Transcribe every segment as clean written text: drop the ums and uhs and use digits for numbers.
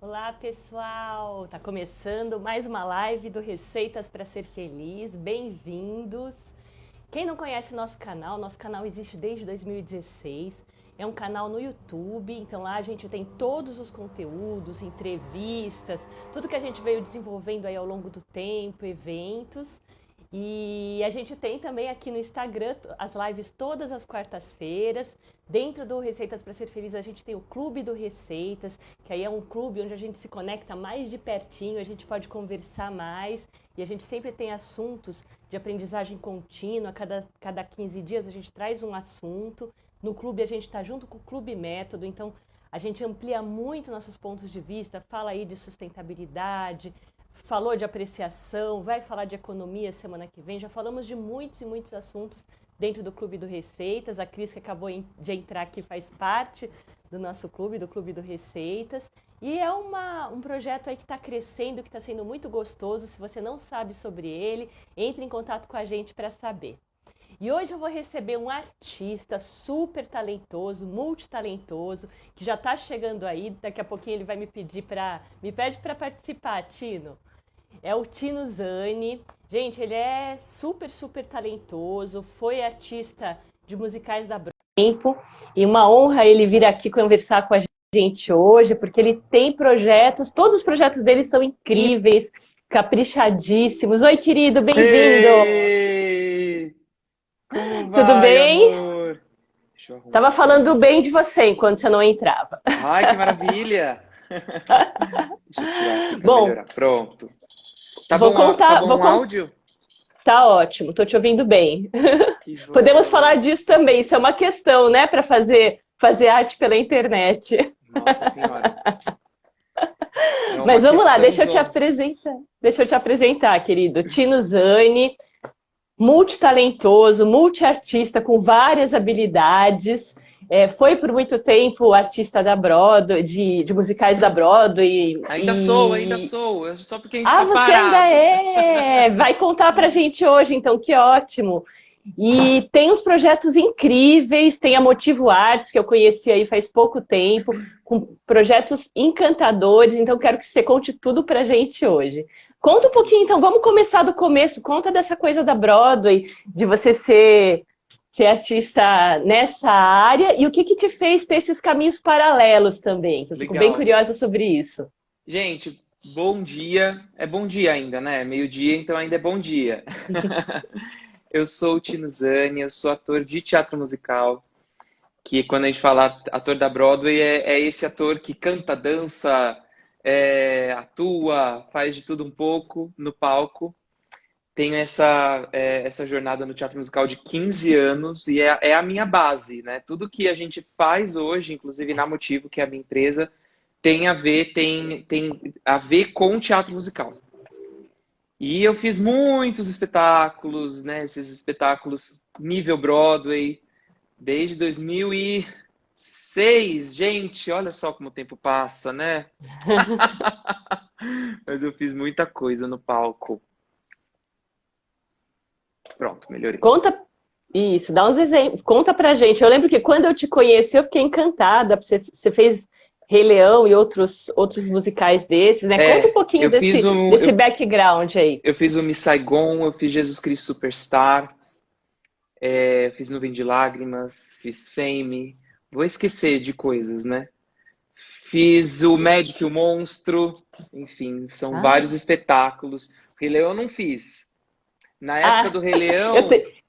Olá, pessoal! Tá começando mais uma live do Receitas para Ser Feliz. Bem-vindos! Quem não conhece o nosso canal existe desde 2016. É um canal no YouTube, então lá a gente tem todos os conteúdos, entrevistas, tudo que a gente veio desenvolvendo aí ao longo do tempo, eventos. E a gente tem também aqui no Instagram as lives todas as quartas-feiras. Dentro do Receitas para Ser Feliz, a gente tem o Clube do Receitas, que aí é um clube onde a gente se conecta mais de pertinho, a gente pode conversar mais e a gente sempre tem assuntos de aprendizagem contínua. Cada 15 dias a gente traz um assunto. No clube a gente está junto com o Clube Método, então a gente amplia muito nossos pontos de vista, fala aí de sustentabilidade, falou de apreciação, vai falar de economia semana que vem. Já falamos de muitos e muitos assuntos dentro do Clube do Receitas. A Cris, que acabou de entrar aqui, faz parte do nosso clube, do Clube do Receitas. E é um projeto aí que está crescendo, que está sendo muito gostoso. Se você não sabe sobre ele, entre em contato com a gente para saber. E hoje eu vou receber um artista super talentoso, multitalentoso, que já está chegando aí. Daqui a pouquinho ele vai me pede para participar, Tino. É o Tino Zani. Gente, ele é super, super talentoso. Foi artista de musicais da Tempo. E uma honra ele vir aqui conversar com a gente hoje, porque ele tem projetos, todos os projetos dele são incríveis, caprichadíssimos. Oi, querido, bem-vindo! Ei! Como Tudo vai, bem? amor? Deixa eu arrumar Tava aqui. falando bem de você enquanto você não entrava. Ai, que maravilha! Deixa eu tirar aqui para Bom, melhorar. Pronto. Tá vou bom, tá contar, bom vou o contar. áudio? Tá ótimo, tô te ouvindo bem. Que Podemos falar joia! disso também, isso é uma questão, né, para fazer arte pela internet. Nossa Senhora, é uma Mas vamos lá, questão zona. deixa eu te apresentar, querido. Tino Zani, multitalentoso, multiartista com várias habilidades. Foi por muito tempo artista da Broadway, de musicais da Broadway. Ainda E... sou. É só porque a gente Ah, tá você ainda parado. é! Vai contar pra gente hoje, então, que ótimo! E tem uns projetos incríveis, tem a Motivo Artes, que eu conheci aí faz pouco tempo, com projetos encantadores, então quero que você conte tudo pra gente hoje. Conta um pouquinho, então, vamos começar do começo, conta dessa coisa da Broadway, de você ser artista nessa área, e o que que te fez ter esses caminhos paralelos também, que eu fico bem Legal. curiosa sobre isso. Gente, bom dia. É bom dia ainda, né? Meio-dia, então ainda é bom dia. Eu sou o Tino Zani, eu sou ator de teatro musical, que quando a gente fala ator da Broadway, é esse ator que canta, dança, atua, faz de tudo um pouco no palco. Tenho essa jornada no teatro musical de 15 anos e é a minha base, né? Tudo que a gente faz hoje, inclusive na Motivo, que é a minha empresa, tem a ver com teatro musical. E eu fiz muitos espetáculos, né? Esses espetáculos nível Broadway, desde 2006. Gente, olha só como o tempo passa, né? Mas eu fiz muita coisa no palco. Pronto, melhorei. Conta isso, dá uns exemplos, conta pra gente. Eu lembro que quando eu te conheci, eu fiquei encantada. Você fez Rei Leão e outros musicais desses, né? Conta um pouquinho Eu fiz desse background aí. eu fiz o Miss Saigon, eu fiz Jesus Cristo Superstar, fiz Nuvem de Lágrimas, fiz Fame. Vou esquecer de coisas, né? Fiz o Magic, o Monstro, enfim, são Ah, vários espetáculos. O Rei Leão eu não fiz. Na época ah do Rei eu, Leão, te-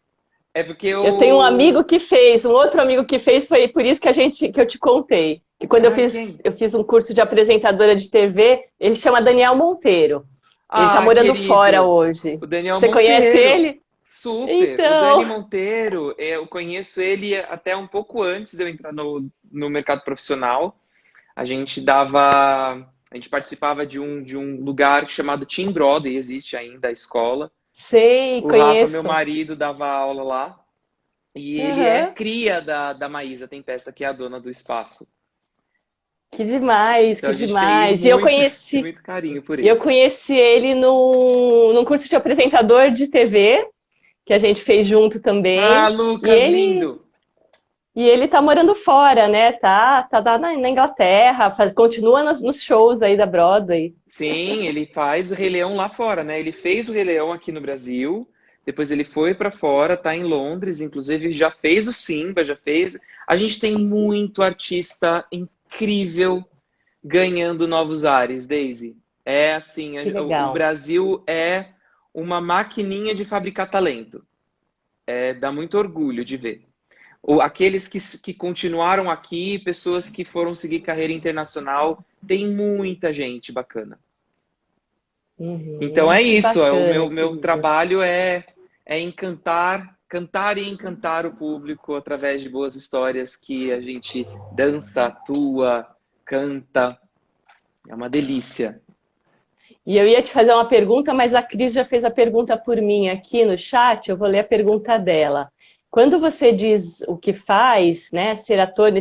é porque eu tenho um amigo eu. que fez, um outro amigo que fez, foi por isso que eu te contei. Que quando Ai, quem? eu fiz um curso de apresentadora de TV, ele chama Daniel Monteiro. Ele tá Ah, morando fora querido, hoje. o Daniel Você conhece Monteiro. ele? Super. O Dani Então, Monteiro, eu conheço ele até um pouco antes de eu entrar no mercado profissional. A gente participava de um lugar chamado Team Broadway, existe ainda a escola. sei, O Rafa, meu conheço. marido, dava aula lá. E ele é Aham. cria da Maísa Tempesta, que é a dona do espaço. Que demais, Então que a gente tem demais. muito, muito carinho por Eu ele. conheci ele num curso de apresentador de TV, que a gente fez junto Ah, também. E Lucas, ele, lindo! E ele tá morando fora, né? Tá lá na Inglaterra, continua nos shows aí da Broadway. Sim, ele faz o Rei Leão lá fora, né? Ele fez o Rei Leão aqui no Brasil, depois ele foi para fora, tá em Londres, inclusive já fez o Simba, já fez. A gente tem muito artista incrível ganhando novos ares, Daisy. É assim, Que o legal. Brasil é uma maquininha de fabricar talento. Dá muito orgulho de ver. Aqueles que continuaram aqui, pessoas que foram seguir carreira internacional, tem muita gente bacana. Então é Que isso, o bacana, meu querido. trabalho é encantar, cantar e encantar o público através de boas histórias que a gente dança, atua, canta. É uma delícia. E eu ia te fazer uma pergunta, mas a Cris já fez a pergunta por mim aqui no chat, eu vou ler a pergunta dela. Quando você diz o que faz, né, ser ator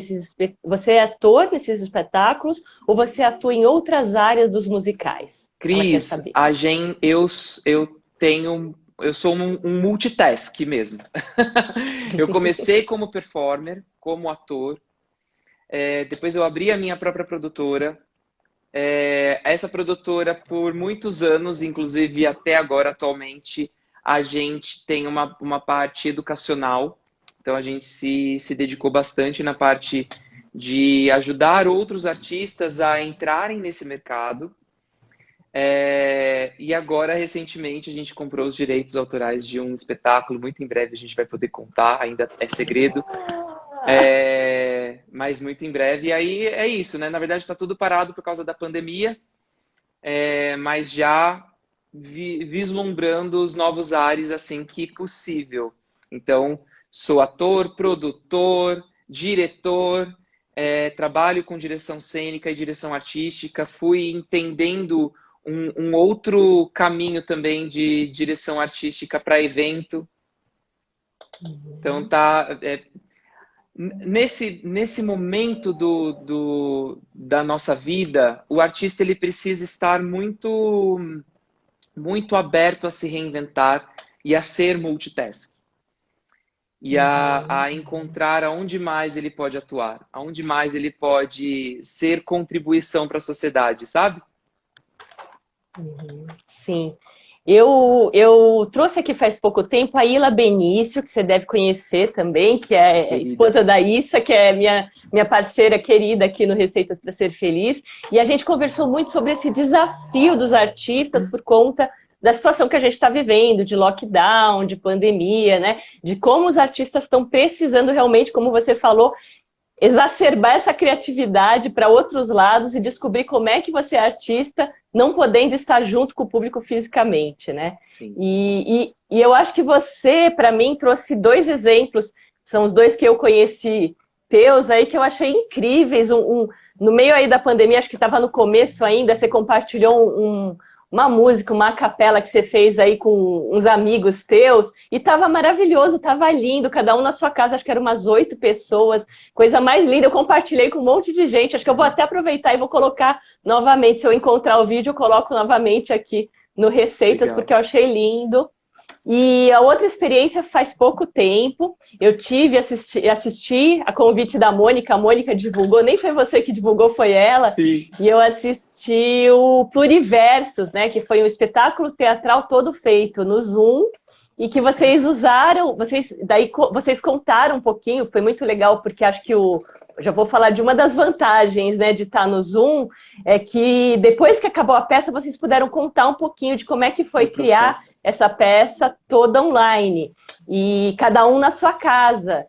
você é ator nesses espetáculos ou você atua em outras áreas dos musicais? Ela quer Cris, saber. eu sou um multitask mesmo. Eu comecei como performer, como ator, depois eu abri a minha própria produtora. Essa produtora, por muitos anos, inclusive até agora, atualmente, a gente tem uma parte educacional. Então, a gente se dedicou bastante na parte de ajudar outros artistas a entrarem nesse mercado. E agora, recentemente, a gente comprou os direitos autorais de um espetáculo. Muito em breve a gente vai poder contar, ainda é segredo. Mas muito em breve. E aí é isso, né? Na verdade, está tudo parado por causa da pandemia, mas já vislumbrando os novos ares assim que possível. Então, sou ator, produtor, diretor, trabalho com direção cênica e direção artística, fui entendendo um outro caminho também de direção artística para evento. Então, nesse momento da nossa vida, o artista ele precisa estar muito aberto a se reinventar e a ser multitask. E a encontrar aonde mais ele pode atuar, aonde mais ele pode ser contribuição para a sociedade, sabe? Sim. Eu trouxe aqui faz pouco tempo a Ila Benício, que você deve conhecer também, que é Querida. esposa da Issa, que é minha parceira querida aqui no Receitas para Ser Feliz. E a gente conversou muito sobre esse desafio dos artistas por conta da situação que a gente está vivendo, de lockdown, de pandemia, né? De como os artistas estão precisando realmente, como você falou, exacerbar essa criatividade para outros lados e descobrir como é que você é artista, não podendo estar junto com o público fisicamente, né? Sim. E eu acho que você, para mim, trouxe dois exemplos, são os dois que eu conheci teus aí, que eu achei incríveis. No meio aí da pandemia, acho que estava no começo ainda, você compartilhou uma música, uma capela que você fez aí com uns amigos teus, e tava maravilhoso, tava lindo, cada um na sua casa, acho que eram umas 8 pessoas, coisa mais linda, eu compartilhei com um monte de gente, acho que eu vou até aproveitar e vou colocar novamente, se eu encontrar o vídeo, eu coloco novamente aqui no Receitas, Legal. porque eu achei lindo. E a outra experiência faz pouco tempo, eu assisti a convite da Mônica, a Mônica divulgou, nem foi você que divulgou, foi ela. Sim. E eu assisti o Pluriversos, né, que foi um espetáculo teatral todo feito no Zoom, e que vocês usaram, vocês contaram um pouquinho, foi muito legal, porque acho que já vou falar de uma das vantagens, né, de estar no Zoom, é que depois que acabou a peça, vocês puderam contar um pouquinho de como é que foi criar essa peça toda online, e cada um na sua casa.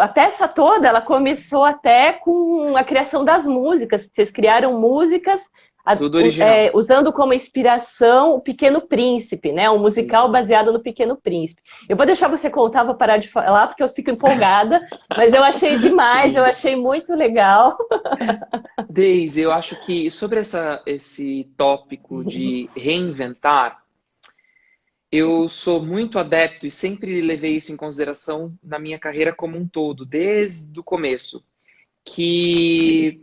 A peça toda, ela começou até com a criação das músicas, vocês criaram músicas Tudo original. usando como inspiração o Pequeno Príncipe, né? Um musical baseado no Pequeno Príncipe. Eu vou deixar você contar, vou parar de falar, porque eu fico empolgada, mas eu achei demais, eu achei muito legal. Deise, eu acho que sobre esse tópico de reinventar, eu sou muito adepto e sempre levei isso em consideração na minha carreira como um todo, desde o começo, que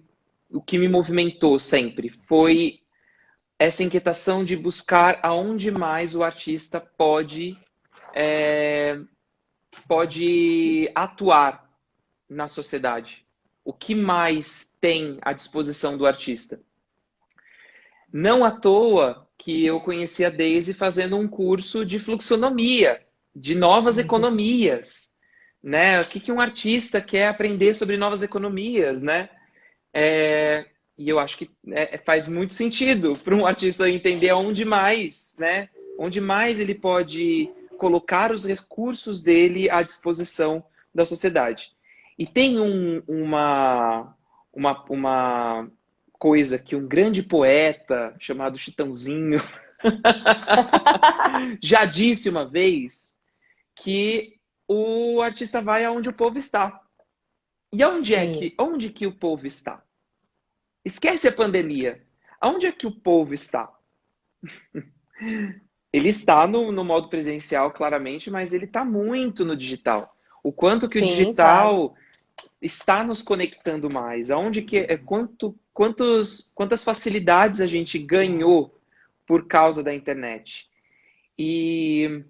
o que me movimentou sempre foi essa inquietação de buscar aonde mais o artista pode pode atuar na sociedade? O que mais tem à disposição do artista? Não à toa que eu conheci a Daisy fazendo um curso de fluxonomia, de novas economias, né? O que um artista quer aprender sobre novas economias, né? E eu acho que faz muito sentido para um artista entender onde mais, né? Onde mais ele pode colocar os recursos dele à disposição da sociedade. E tem uma coisa que um grande poeta chamado Chitãozinho já disse uma vez, que o artista vai aonde o povo está. E onde que o povo está? Esquece a pandemia. Aonde é que o povo está? Ele está no modo presencial, claramente, mas ele está muito no digital. O quanto que o digital está nos conectando mais? Aonde que quantas facilidades a gente ganhou por causa da internet? E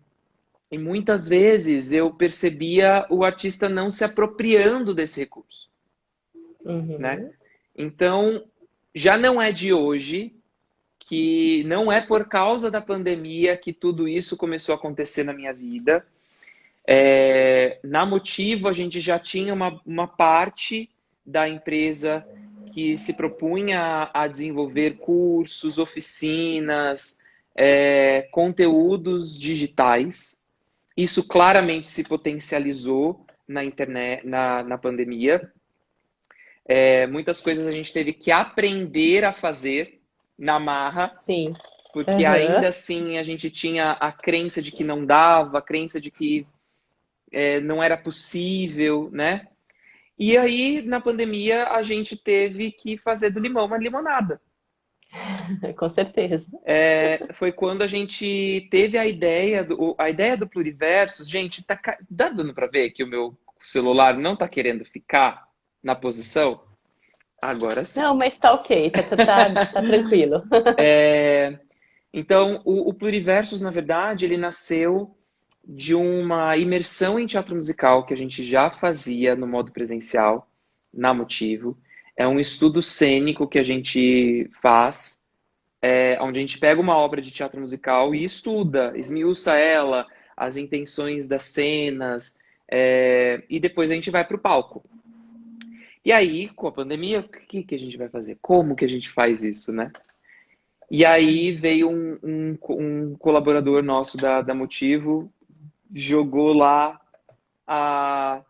muitas vezes eu percebia o artista não se apropriando desse recurso. Né? Então, já não é de hoje, que não é por causa da pandemia que tudo isso começou a acontecer na minha vida. Na Motivo, a gente já tinha uma parte da empresa que se propunha a desenvolver cursos, oficinas, conteúdos digitais. Isso claramente se potencializou na internet, na pandemia. Muitas coisas a gente teve que aprender a fazer na marra. Sim. Porque ainda assim a gente tinha a crença de que não dava, a crença de que não era possível, né? E aí, na pandemia, a gente teve que fazer do limão uma limonada. Com certeza. Foi quando a gente teve a ideia do Pluriversos. Gente, tá dando para ver que o meu celular não tá querendo ficar na posição? Agora sim. Não, mas tá ok, tá tranquilo. Então, o Pluriversos, na verdade, ele nasceu de uma imersão em teatro musical que a gente já fazia no modo presencial, na Motivo. É um estudo cênico que a gente faz, onde a gente pega uma obra de teatro musical e estuda, esmiuça ela, as intenções das cenas, e depois a gente vai para o palco. E aí, com a pandemia, o que a gente vai fazer? Como que a gente faz isso, né? E aí veio um colaborador nosso da Motivo, jogou lá a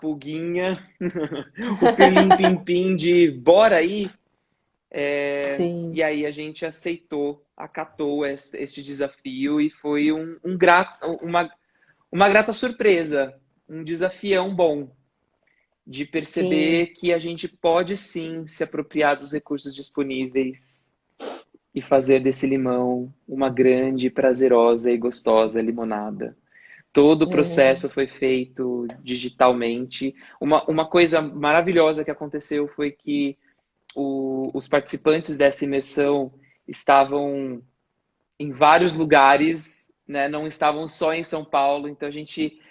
pulguinha, o pirlim-pim-pim de bora aí. E aí a gente acatou este desafio e foi uma grata surpresa, um desafião bom de perceber que a gente pode sim se apropriar dos recursos disponíveis e fazer desse limão uma grande, prazerosa e gostosa limonada. Todo o processo foi feito digitalmente. Uma coisa maravilhosa que aconteceu foi que os participantes dessa imersão estavam em vários lugares, né? Não estavam só em São Paulo. Então a gente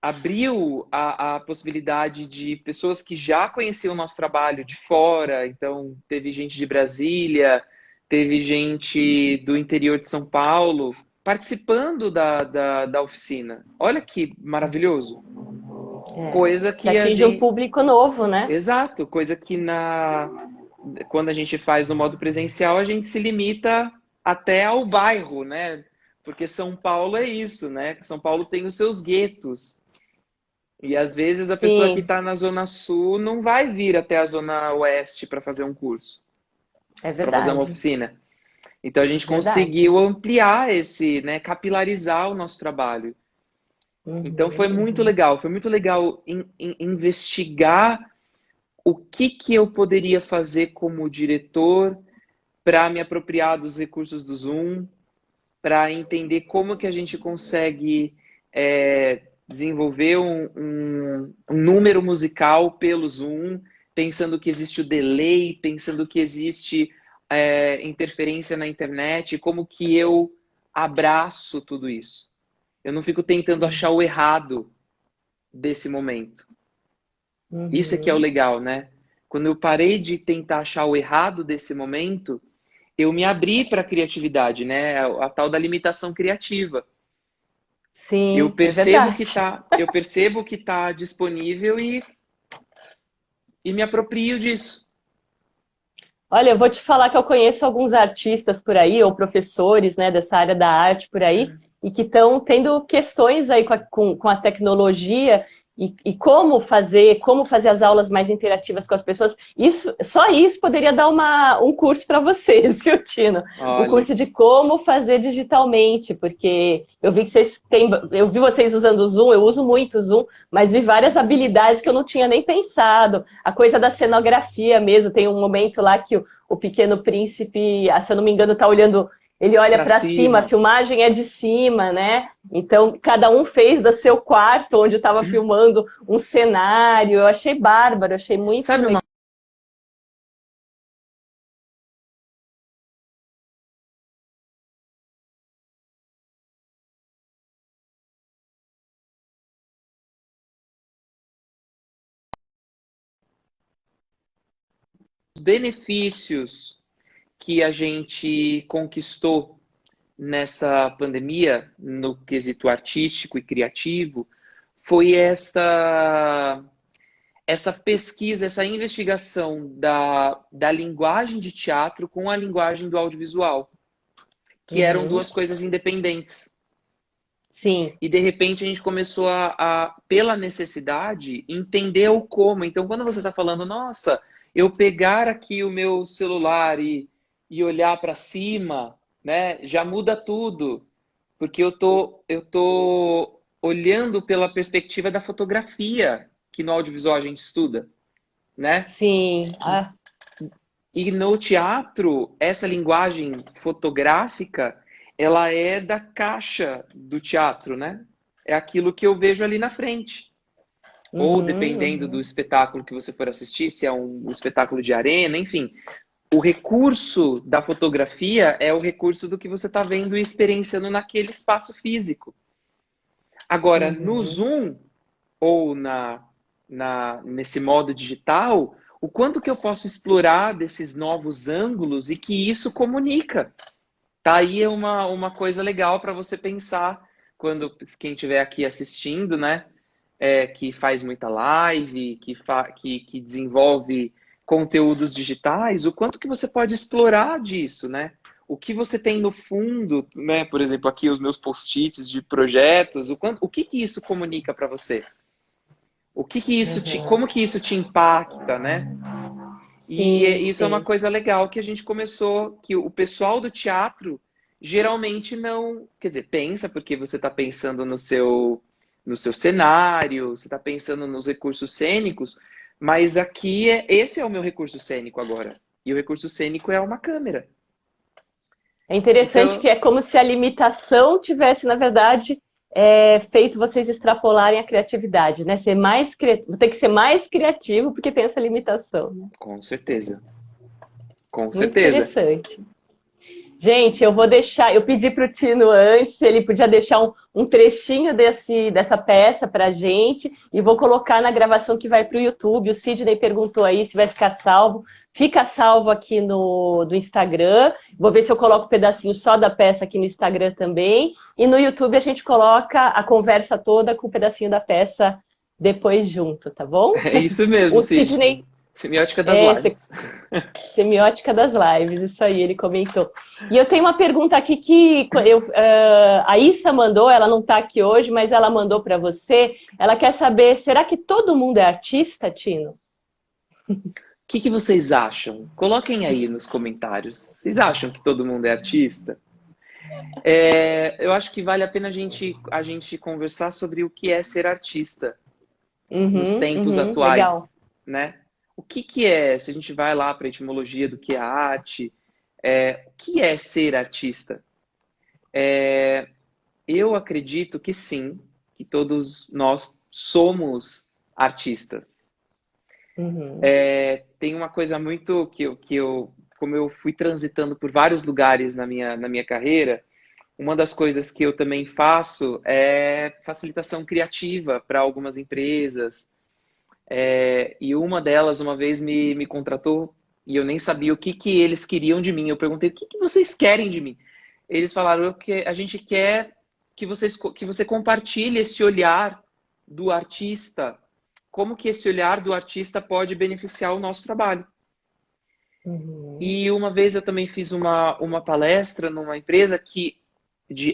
abriu a possibilidade de pessoas que já conheciam o nosso trabalho de fora. Então teve gente de Brasília, teve gente do interior de São Paulo participando da oficina. Olha que maravilhoso. Coisa que atinge um público novo, né? Exato. Coisa que quando a gente faz no modo presencial, a gente se limita até ao bairro, né? Porque São Paulo é isso, né? São Paulo tem os seus guetos. E às vezes a pessoa que está na Zona Sul não vai vir até a Zona Oeste para fazer um curso. É verdade. Para fazer uma oficina. Então a gente conseguiu ampliar né, capilarizar o nosso trabalho. Então foi muito legal investigar o que eu poderia fazer como diretor para me apropriar dos recursos do Zoom, para entender como que a gente consegue desenvolver um número musical pelo Zoom, pensando que existe o delay, pensando que existe interferência na internet, como que eu abraço tudo isso. Eu não fico tentando achar o errado, desse momento. Isso é que é o Uhum. legal, né? Quando eu parei de tentar achar o errado desse momento, eu me abri para a criatividade, né? A tal da limitação criativa. Eu Sim, é percebo que verdade. tá, eu percebo que tá disponível e me aproprio disso. Olha, eu vou te falar que eu conheço alguns artistas por aí, ou professores, né, dessa área da arte por aí, e que estão tendo questões aí com a tecnologia e como fazer as aulas mais interativas com as pessoas. Isso, só isso poderia dar um curso para vocês, viu, Tino? Um Olha, curso de como fazer digitalmente, porque eu vi que vocês têm, eu vi vocês usando o Zoom, eu uso muito o Zoom, mas vi várias habilidades que eu não tinha nem pensado. A coisa da cenografia mesmo, tem um momento lá que o Pequeno Príncipe, se eu não me engano, está olhando, ele olha para para cima, a cima. filmagem é de cima, né? Então, cada um fez do seu quarto, onde estava filmando, um cenário. Eu achei bárbaro, achei muito Sabe legal. uma dos benefícios que a gente conquistou nessa pandemia, no quesito artístico e criativo, foi essa pesquisa, essa investigação da linguagem de teatro com a linguagem do audiovisual, que eram Uhum. duas coisas independentes. Sim. E de repente a gente começou pela necessidade, entender o como. Então, quando você está falando, nossa, eu pegar aqui o meu celular e olhar para cima, né, já muda tudo, porque eu tô olhando pela perspectiva da fotografia, que no audiovisual a gente estuda, né? Sim. Ah, E no teatro, essa linguagem fotográfica, ela é da caixa do teatro, né? É aquilo que eu vejo ali na frente. Ou uhum, dependendo do uhum. espetáculo que você for assistir, se é um espetáculo de arena, enfim. O recurso da fotografia é o recurso do que você está vendo e experienciando naquele espaço físico. Agora, no Uhum. Zoom ou nesse modo digital, o quanto que eu posso explorar desses novos ângulos e que isso comunica. Tá aí uma coisa legal para você pensar quando quem estiver aqui assistindo, né? Que faz muita live, que desenvolve conteúdos digitais, o quanto que você pode explorar disso, né? O que você tem no fundo, né? Por exemplo, aqui os meus post-its de projetos, o que que isso comunica para você? Uhum. Como que isso te impacta, né? E Sim, isso é uma sim. coisa legal que a gente começou, que o pessoal do teatro geralmente não, quer dizer, pensa porque você está pensando no seu cenário, você está pensando nos recursos cênicos, mas aqui esse é o meu recurso cênico agora. E o recurso cênico é uma câmera. É interessante Então, que é como se a limitação tivesse, na verdade, feito vocês extrapolarem a criatividade, né? Tem que ser mais criativo porque tem essa limitação, né? com certeza, com Muito certeza. interessante. Gente, eu vou deixar. Eu pedi para o Tino antes, ele podia deixar um trechinho dessa peça para a gente e vou colocar na gravação que vai para o YouTube. O Sidney perguntou aí se vai ficar salvo. Fica salvo aqui do Instagram. Vou ver se eu coloco um pedacinho só da peça aqui no Instagram também. E no YouTube a gente coloca a conversa toda com um pedacinho da peça depois junto, tá bom? É isso mesmo, O Sidney. Sidney Semiótica das é, lives. Semiótica das lives, isso aí, ele comentou. E eu tenho uma pergunta aqui que a Issa mandou, ela não está aqui hoje, mas ela mandou para você. Ela quer saber, será que todo mundo é artista, Tino? O que que vocês acham? Coloquem aí nos comentários. Vocês acham que todo mundo é artista? Eu acho que vale a pena a gente conversar sobre o que é ser artista nos Uhum, tempos uhum, legal. atuais, né? O que que é, se a gente vai lá para a etimologia do que é arte, o que é ser artista? Eu acredito que sim, que todos nós somos artistas. Uhum, Tem uma coisa muito como eu fui transitando por vários lugares na minha carreira, uma das coisas que eu também faço é facilitação criativa para algumas empresas. E uma delas, uma vez, me contratou e eu nem sabia o que, que eles queriam de mim. Eu perguntei, o que, que vocês querem de mim? Eles falaram que a gente quer que você compartilhe esse olhar do artista. Como que esse olhar do artista pode beneficiar o nosso trabalho? Uhum. E uma vez eu também fiz uma palestra numa empresa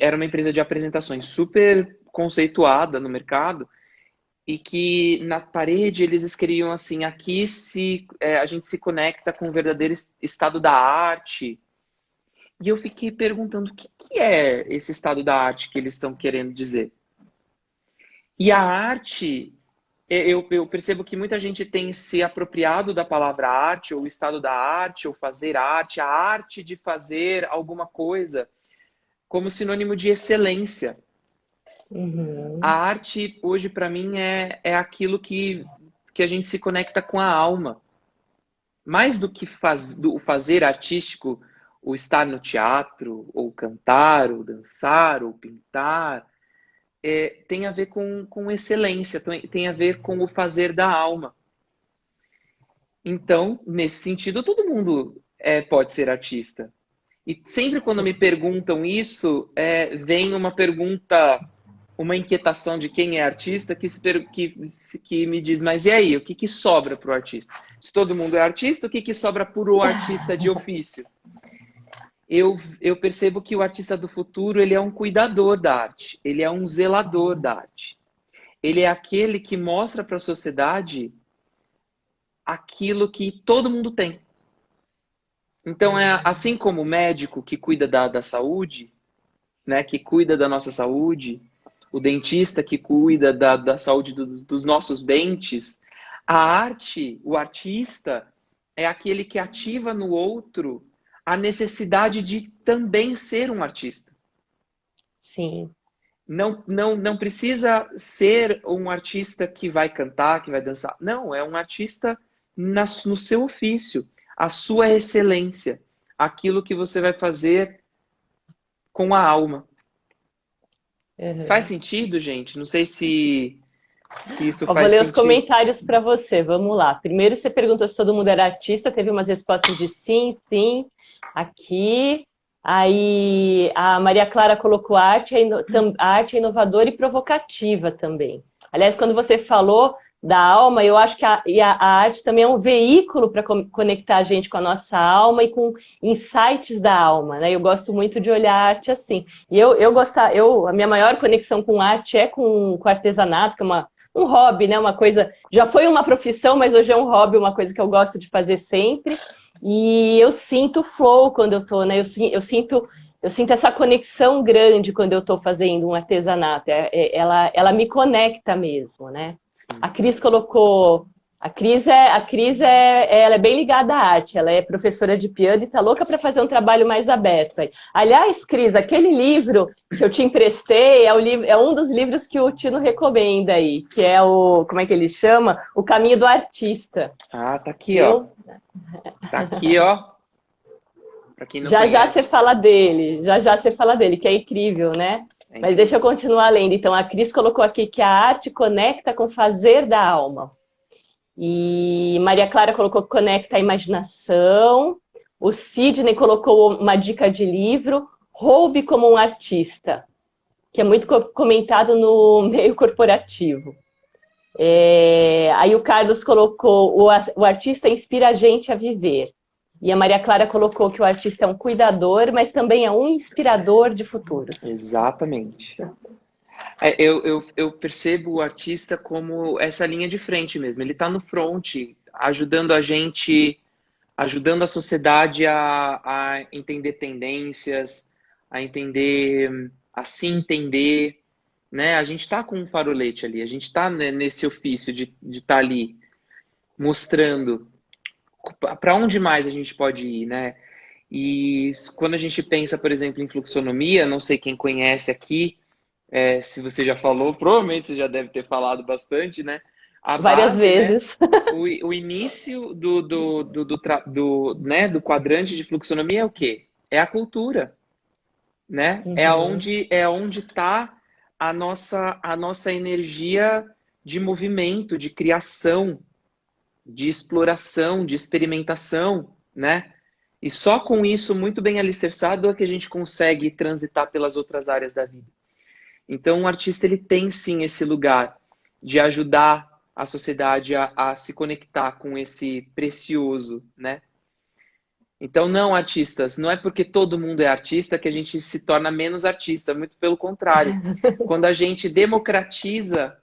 era uma empresa de apresentações super conceituada no mercado, e que na parede eles escreviam assim, aqui a gente se conecta com o verdadeiro estado da arte. E eu fiquei perguntando o que, que é esse estado da arte que eles estão querendo dizer. E a arte, eu percebo que muita gente tem se apropriado da palavra arte, ou estado da arte, ou fazer arte, a arte de fazer alguma coisa, como sinônimo de excelência. A Uhum. arte, hoje, para mim, é aquilo que a gente se conecta com a alma. Mais do que o fazer artístico, o estar no teatro, ou cantar, ou dançar, ou pintar, tem a ver com excelência, tem a ver com o fazer da alma. Então, nesse sentido, todo mundo pode ser artista. E sempre quando me Sim. perguntam isso, vem uma pergunta, uma inquietação de quem é artista que me diz, mas e aí, o que, que sobra para o artista? Se todo mundo é artista, o que, que sobra para o artista de ofício? Eu percebo que o artista do futuro, ele é um cuidador da arte, ele é um zelador da arte. Ele é aquele que mostra para a sociedade aquilo que todo mundo tem. Então, é assim como o médico que cuida da saúde, né, que cuida da nossa saúde, o dentista que cuida da saúde dos nossos dentes, a arte, o artista, é aquele que ativa no outro a necessidade de também ser um artista. Sim. Não precisa ser um artista que vai cantar, que vai dançar. Não, é um artista no seu ofício, a sua excelência, aquilo que você vai fazer com a alma. Faz Uhum. sentido, gente? Não sei se isso Ó, vou faz ler os sentido. comentários para você. Vamos lá. Primeiro, você perguntou se todo mundo era artista, teve umas respostas de sim, sim, aqui. Aí a Maria Clara colocou a arte é inovadora e provocativa também. Aliás, quando você falou da alma, eu acho que a arte também é um veículo para conectar a gente com a nossa alma e com insights da alma, né? Eu gosto muito de olhar a arte assim. E a minha maior conexão com arte é com artesanato, que é um hobby, né? Uma coisa. Já foi uma profissão, mas hoje é um hobby, uma coisa que eu gosto de fazer sempre. E eu sinto flow quando eu tô, né? Eu sinto essa conexão grande quando eu estou fazendo um artesanato. Ela me conecta mesmo, né? A Cris colocou. Ela é bem ligada à arte, ela é professora de piano e tá louca para fazer um trabalho mais aberto. Aliás, Cris, aquele livro que eu te emprestei é um dos livros que o Tino recomenda aí, que é como é que ele chama? O Caminho do Artista. Ah, tá aqui, ó. Viu? Tá aqui, ó. Para quem não Já já você conhece. fala dele, já já você fala dele, que é incrível, né? É Mas deixa eu incrível. continuar lendo. Então, a Cris colocou aqui que a arte conecta com o fazer da alma. E Maria Clara colocou que conecta a imaginação. O Sidney colocou uma dica de livro, Roube como um Artista, que é muito comentado no meio corporativo. Aí o Carlos colocou, o artista inspira a gente a viver. E a Maria Clara colocou que o artista é um cuidador, mas também é um inspirador de futuros. Exatamente. Eu percebo o artista como essa linha de frente mesmo. Ele está no front, ajudando a gente, ajudando a sociedade a entender tendências, a se entender, né? A gente está com um farolete ali, a gente está nesse ofício de estar ali mostrando para onde mais a gente pode ir, né? E quando a gente pensa, por exemplo, em fluxonomia, não sei quem conhece aqui, se você já falou, provavelmente você já deve ter falado bastante, né? A Várias base, né? vezes. O início né, do quadrante de fluxonomia é o quê? É a cultura. né? Uhum. É onde está a nossa energia de movimento, de criação, de exploração, de experimentação, né? E só com isso muito bem alicerçado é que a gente consegue transitar pelas outras áreas da vida. Então, o artista ele tem sim esse lugar de ajudar a sociedade a se conectar com esse precioso, né? Então, não, artistas, não é porque todo mundo é artista que a gente se torna menos artista, muito pelo contrário. Quando a gente democratiza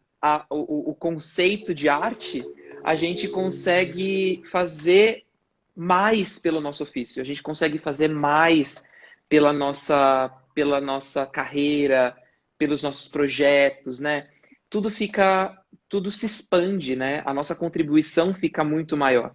o conceito de arte, a gente consegue fazer mais pelo nosso ofício, a gente consegue fazer mais pela nossa carreira, pelos nossos projetos, né? Tudo fica, tudo se expande, né? A nossa contribuição fica muito maior.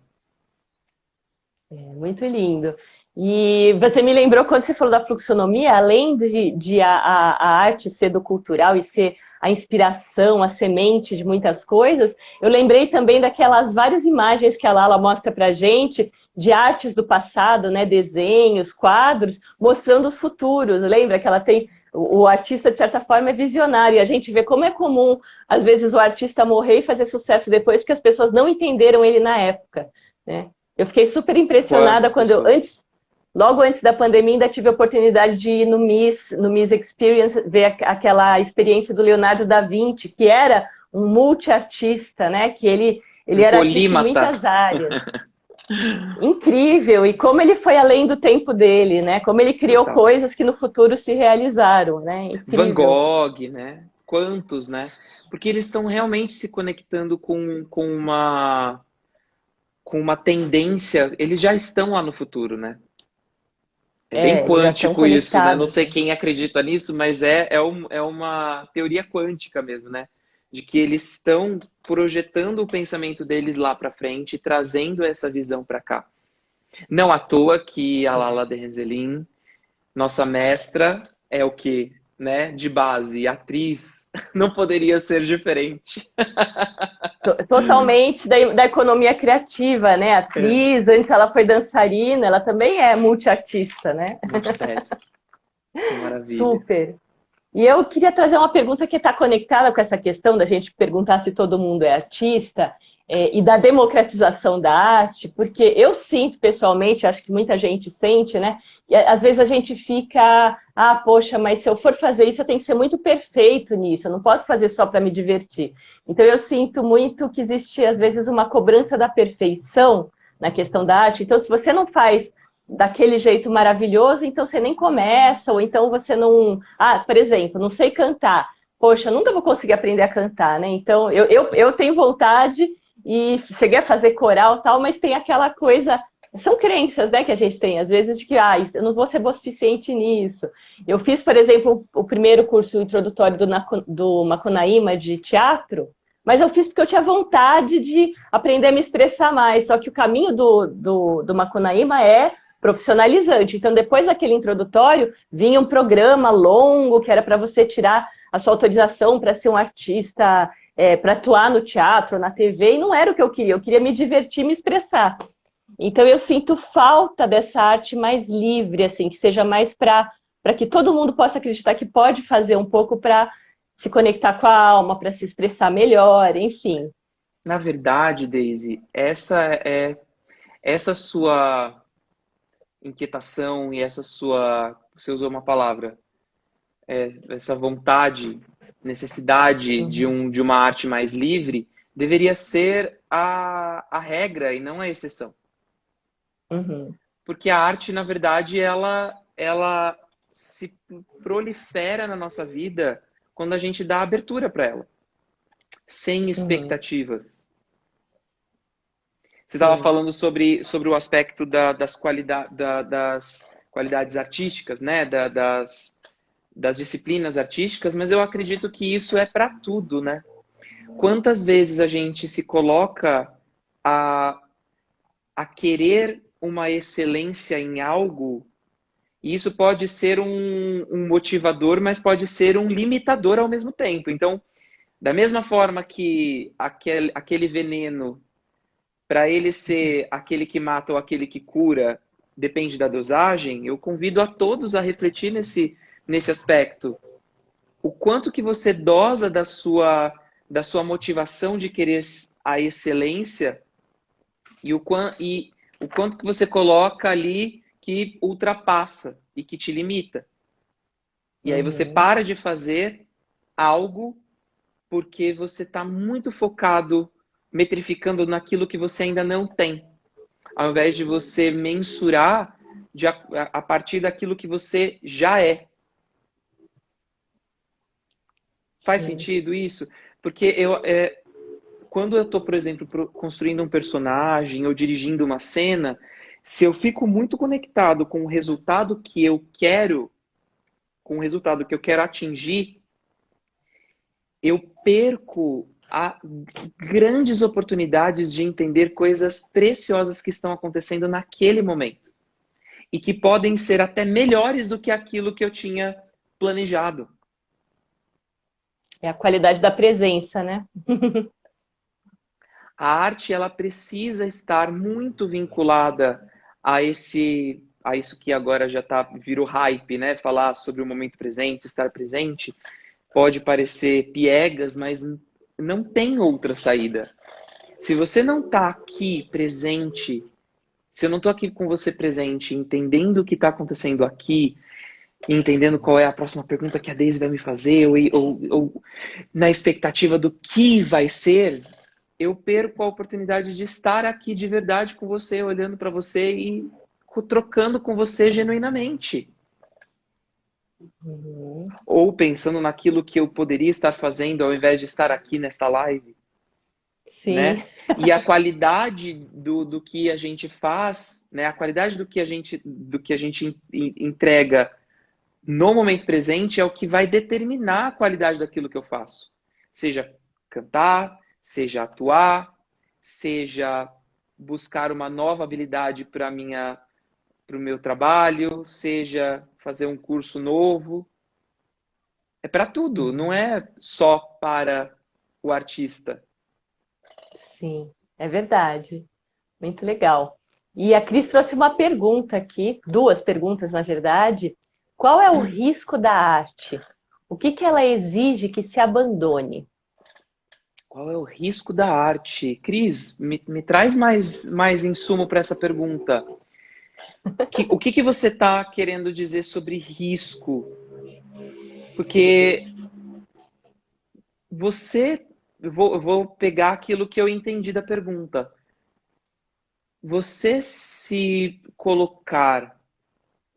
Muito lindo. E você me lembrou quando você falou da fluxonomia, além de a arte ser do cultural e ser a inspiração, a semente de muitas coisas, eu lembrei também daquelas várias imagens que a Lala mostra pra gente de artes do passado, né, desenhos, quadros, mostrando os futuros. Lembra que ela tem o artista, de certa forma, é visionário, e a gente vê como é comum, às vezes, o artista morrer e fazer sucesso depois, porque as pessoas não entenderam ele na época, né? Eu fiquei super impressionada Quantas quando eu, pessoas? logo antes da pandemia, ainda tive a oportunidade de ir no Miss Experience, ver aquela experiência do Leonardo da Vinci, que era um multiartista, né? Que ele Um era artista em polímata. muitas áreas. Incrível! E como ele foi além do tempo dele, né? Como ele criou Total. coisas que no futuro se realizaram, né? Van Incrível. Gogh, né? Quantos, né? Porque eles estão realmente se conectando com uma tendência. Eles já estão lá no futuro, né? É bem É, eles já estão quântico isso, né? Não conectados. sei quem acredita nisso, mas é uma teoria quântica mesmo, né? De que eles estão projetando o pensamento deles lá para frente, trazendo essa visão para cá. Não à toa que a Lala Derrenzelin, nossa mestra, é o que, né? De base, atriz, não poderia ser diferente. Totalmente da economia criativa, né? É, Atriz, antes ela foi dançarina, ela também é multiartista, né? multitask, que maravilha. Super. E eu queria trazer uma pergunta que está conectada com essa questão da gente perguntar se todo mundo é artista, e da democratização da arte, porque eu sinto pessoalmente, acho que muita gente sente, né? E às vezes a gente fica, poxa, mas se eu for fazer isso, eu tenho que ser muito perfeito nisso, eu não posso fazer só para me divertir. Então eu sinto muito que existe, às vezes, uma cobrança da perfeição na questão da arte. Então, se você não faz daquele jeito maravilhoso, então você nem começa, ou então você não. Por exemplo, não sei cantar. Poxa, eu nunca vou conseguir aprender a cantar, né? Então, eu tenho vontade e cheguei a fazer coral e tal, mas tem aquela coisa. São crenças, né, que a gente tem, às vezes, de que eu não vou ser boa o suficiente nisso. Eu fiz, por exemplo, o primeiro curso introdutório do Macunaíma de teatro, mas eu fiz porque eu tinha vontade de aprender a me expressar mais. Só que o caminho do Macunaíma é profissionalizante. Então, depois daquele introdutório, vinha um programa longo que era para você tirar a sua autorização para ser um artista, para atuar no teatro, na TV, e não era o que eu queria me divertir, me expressar. Então, eu sinto falta dessa arte mais livre, assim, que seja mais para que todo mundo possa acreditar que pode fazer um pouco para se conectar com a alma, para se expressar melhor, enfim. Na verdade, Daisy, essa sua inquietação e essa sua, você usou uma palavra, essa vontade, necessidade Uhum, de uma arte mais livre, deveria ser a regra e não a exceção. uhum, Porque a arte, na verdade, ela se prolifera na nossa vida quando a gente dá abertura para ela, sem uhum, expectativas. Você estava sim. falando sobre o aspecto das qualidades artísticas, né? Das disciplinas artísticas, mas eu acredito que isso é para tudo, né? Quantas vezes a gente se coloca a, a querer uma excelência em algo, e isso pode ser um motivador, mas pode ser um limitador ao mesmo tempo. Então, da mesma forma que aquele veneno, para ele ser aquele que mata ou aquele que cura, depende da dosagem, eu convido a todos a refletir nesse aspecto? O quanto que você dosa da sua motivação de querer a excelência e o quanto que você coloca ali que ultrapassa e que te limita. E aí você Uhum. para de fazer algo porque você está muito focado, metrificando naquilo que você ainda não tem, ao invés de você mensurar a partir daquilo que você já é. Faz Sim. sentido isso? Porque quando eu estou, por exemplo, construindo um personagem ou dirigindo uma cena, se eu fico muito conectado com o resultado que eu quero, com o resultado que eu quero atingir, eu perco grandes oportunidades de entender coisas preciosas que estão acontecendo naquele momento. E que podem ser até melhores do que aquilo que eu tinha planejado. É a qualidade da presença, né? A arte, ela precisa estar muito vinculada a isso que agora já virou hype, né? Falar sobre o momento presente, estar presente. Pode parecer piegas, mas não tem outra saída. Se você não está aqui presente, se eu não estou aqui com você presente, entendendo o que está acontecendo aqui, entendendo qual é a próxima pergunta que a Daisy vai me fazer, ou na expectativa do que vai ser, eu perco a oportunidade de estar aqui de verdade com você, olhando para você e trocando com você genuinamente. Uhum. Ou pensando naquilo que eu poderia estar fazendo ao invés de estar aqui nesta live, Sim. né? E a qualidade do que a gente faz, né? A qualidade do que a gente entrega no momento presente é o que vai determinar a qualidade daquilo que eu faço. Seja cantar, seja atuar, seja buscar uma nova habilidade para o meu trabalho, seja fazer um curso novo. É para tudo, não é só para o artista. Sim, é verdade. Muito legal. E a Cris trouxe uma pergunta aqui, duas perguntas, na verdade. Qual é o risco da arte? O que que ela exige que se abandone? Qual é o risco da arte? Cris, me traz mais insumo para essa pergunta. O que você está querendo dizer sobre risco? Porque eu vou pegar aquilo que eu entendi da pergunta. Você se colocar,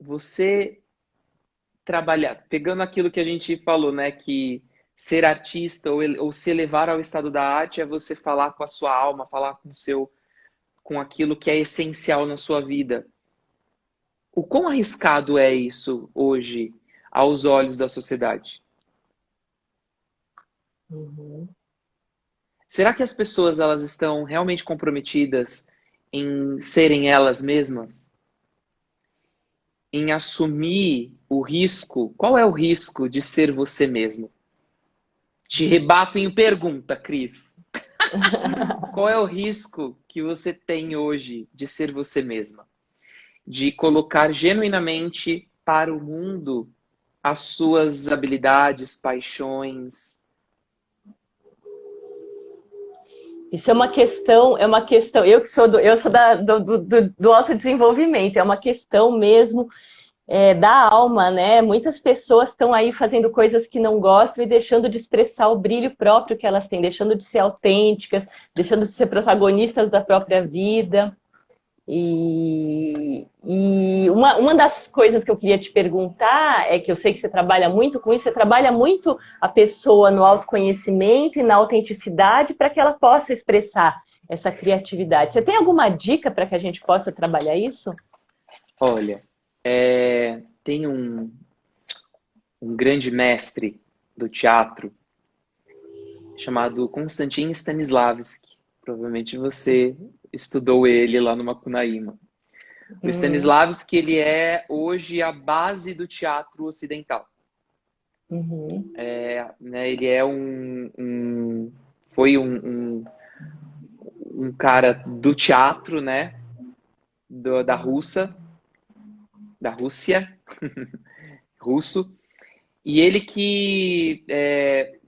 você trabalhar, pegando aquilo que a gente falou, né, que ser artista ou se elevar ao estado da arte é você falar com a sua alma, falar com aquilo que é essencial na sua vida. O quão arriscado é isso hoje aos olhos da sociedade? Uhum. Será que as pessoas elas estão realmente comprometidas em serem elas mesmas? Em assumir o risco? Qual é o risco de ser você mesmo? Te rebato em pergunta, Cris. Qual é o risco que você tem hoje de ser você mesma? De colocar genuinamente para o mundo as suas habilidades, paixões. Isso é uma questão, eu sou do autodesenvolvimento, é uma questão mesmo da alma, né? Muitas pessoas estão aí fazendo coisas que não gostam e deixando de expressar o brilho próprio que elas têm, deixando de ser autênticas, deixando de ser protagonistas da própria vida. E uma das coisas que eu queria te perguntar é que eu sei que você trabalha muito com isso, você trabalha muito a pessoa no autoconhecimento e na autenticidade para que ela possa expressar essa criatividade. Você tem alguma dica para que a gente possa trabalhar isso? Olha, tem um grande mestre do teatro chamado Konstantin Stanislavski. Provavelmente você estudou ele lá no Macunaíma. O Uhum. Stanislavski, ele é hoje a base do teatro ocidental. Uhum. Né, ele é foi um cara do teatro, né, da Rússia, russo, E ele que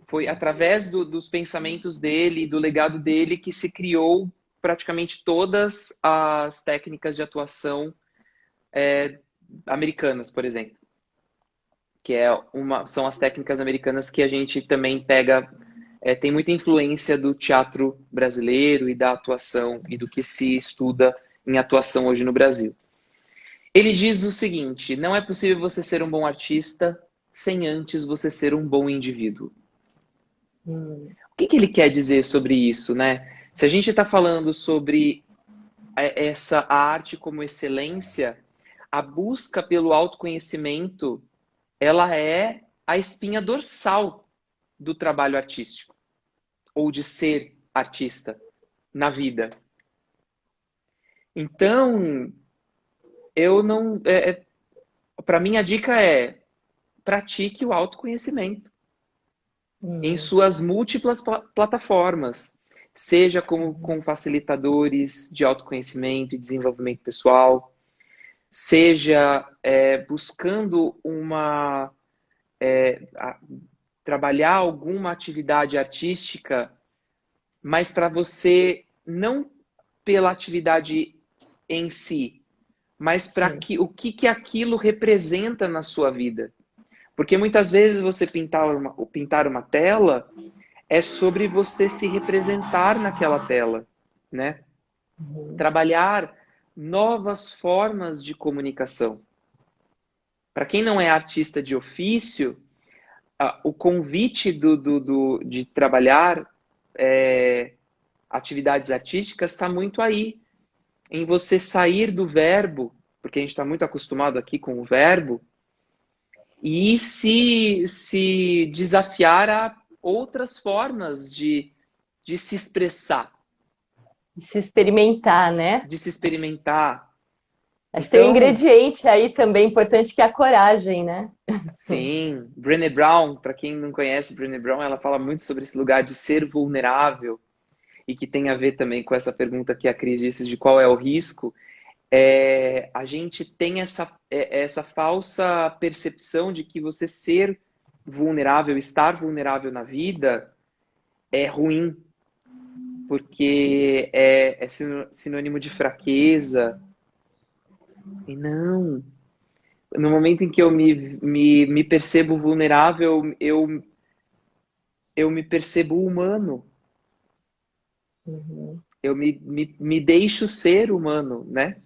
foi através dos pensamentos dele, do legado dele, que se criou praticamente todas as técnicas de atuação americanas, por exemplo. Que são as técnicas americanas que a gente também pega, tem muita influência do teatro brasileiro e da atuação e do que se estuda em atuação hoje no Brasil. Ele diz o seguinte: não é possível você ser um bom artista sem antes você ser um bom indivíduo. O que ele quer dizer sobre isso, né? Se a gente está falando sobre a arte como excelência, a busca pelo autoconhecimento, ela é a espinha dorsal do trabalho artístico, ou de ser artista na vida. Então, eu não... para mim, a dica é: pratique o autoconhecimento em suas múltiplas plataformas, seja com facilitadores de autoconhecimento e desenvolvimento pessoal, seja buscando trabalhar alguma atividade artística, mas para você, não pela atividade em si, mas para o que aquilo representa na sua vida. Porque muitas vezes você pintar uma tela é sobre você se representar naquela tela, né? Trabalhar novas formas de comunicação. Para quem não é artista de ofício, o convite de trabalhar atividades artísticas está muito aí, em você sair do verbo, porque a gente está muito acostumado aqui com o verbo, e se desafiar a outras formas de se expressar. De se experimentar, né? De se experimentar. Acho que tem um ingrediente aí também importante, que é a coragem, né? Sim. Brené Brown, para quem não conhece Brené Brown, ela fala muito sobre esse lugar de ser vulnerável, e que tem a ver também com essa pergunta que a Cris disse de qual é o risco. A gente tem essa falsa percepção de que você ser vulnerável, estar vulnerável na vida é ruim, porque é sinônimo de fraqueza. E não. No momento em que eu me percebo vulnerável, eu me percebo humano. Eu me deixo ser humano, né?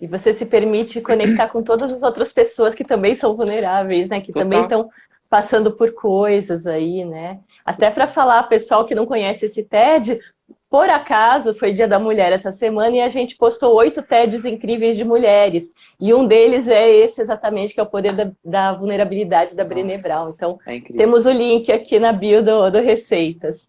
E você se permite conectar com todas as outras pessoas que também são vulneráveis, né? Que Total. também estão passando por coisas aí, né? Até para falar, pessoal que não conhece esse TED, por acaso foi Dia da Mulher essa semana e a gente postou 8 TEDs incríveis de mulheres. E um deles é esse exatamente, que é o poder da vulnerabilidade da Brené Brown. Então, temos o link aqui na bio do Receitas.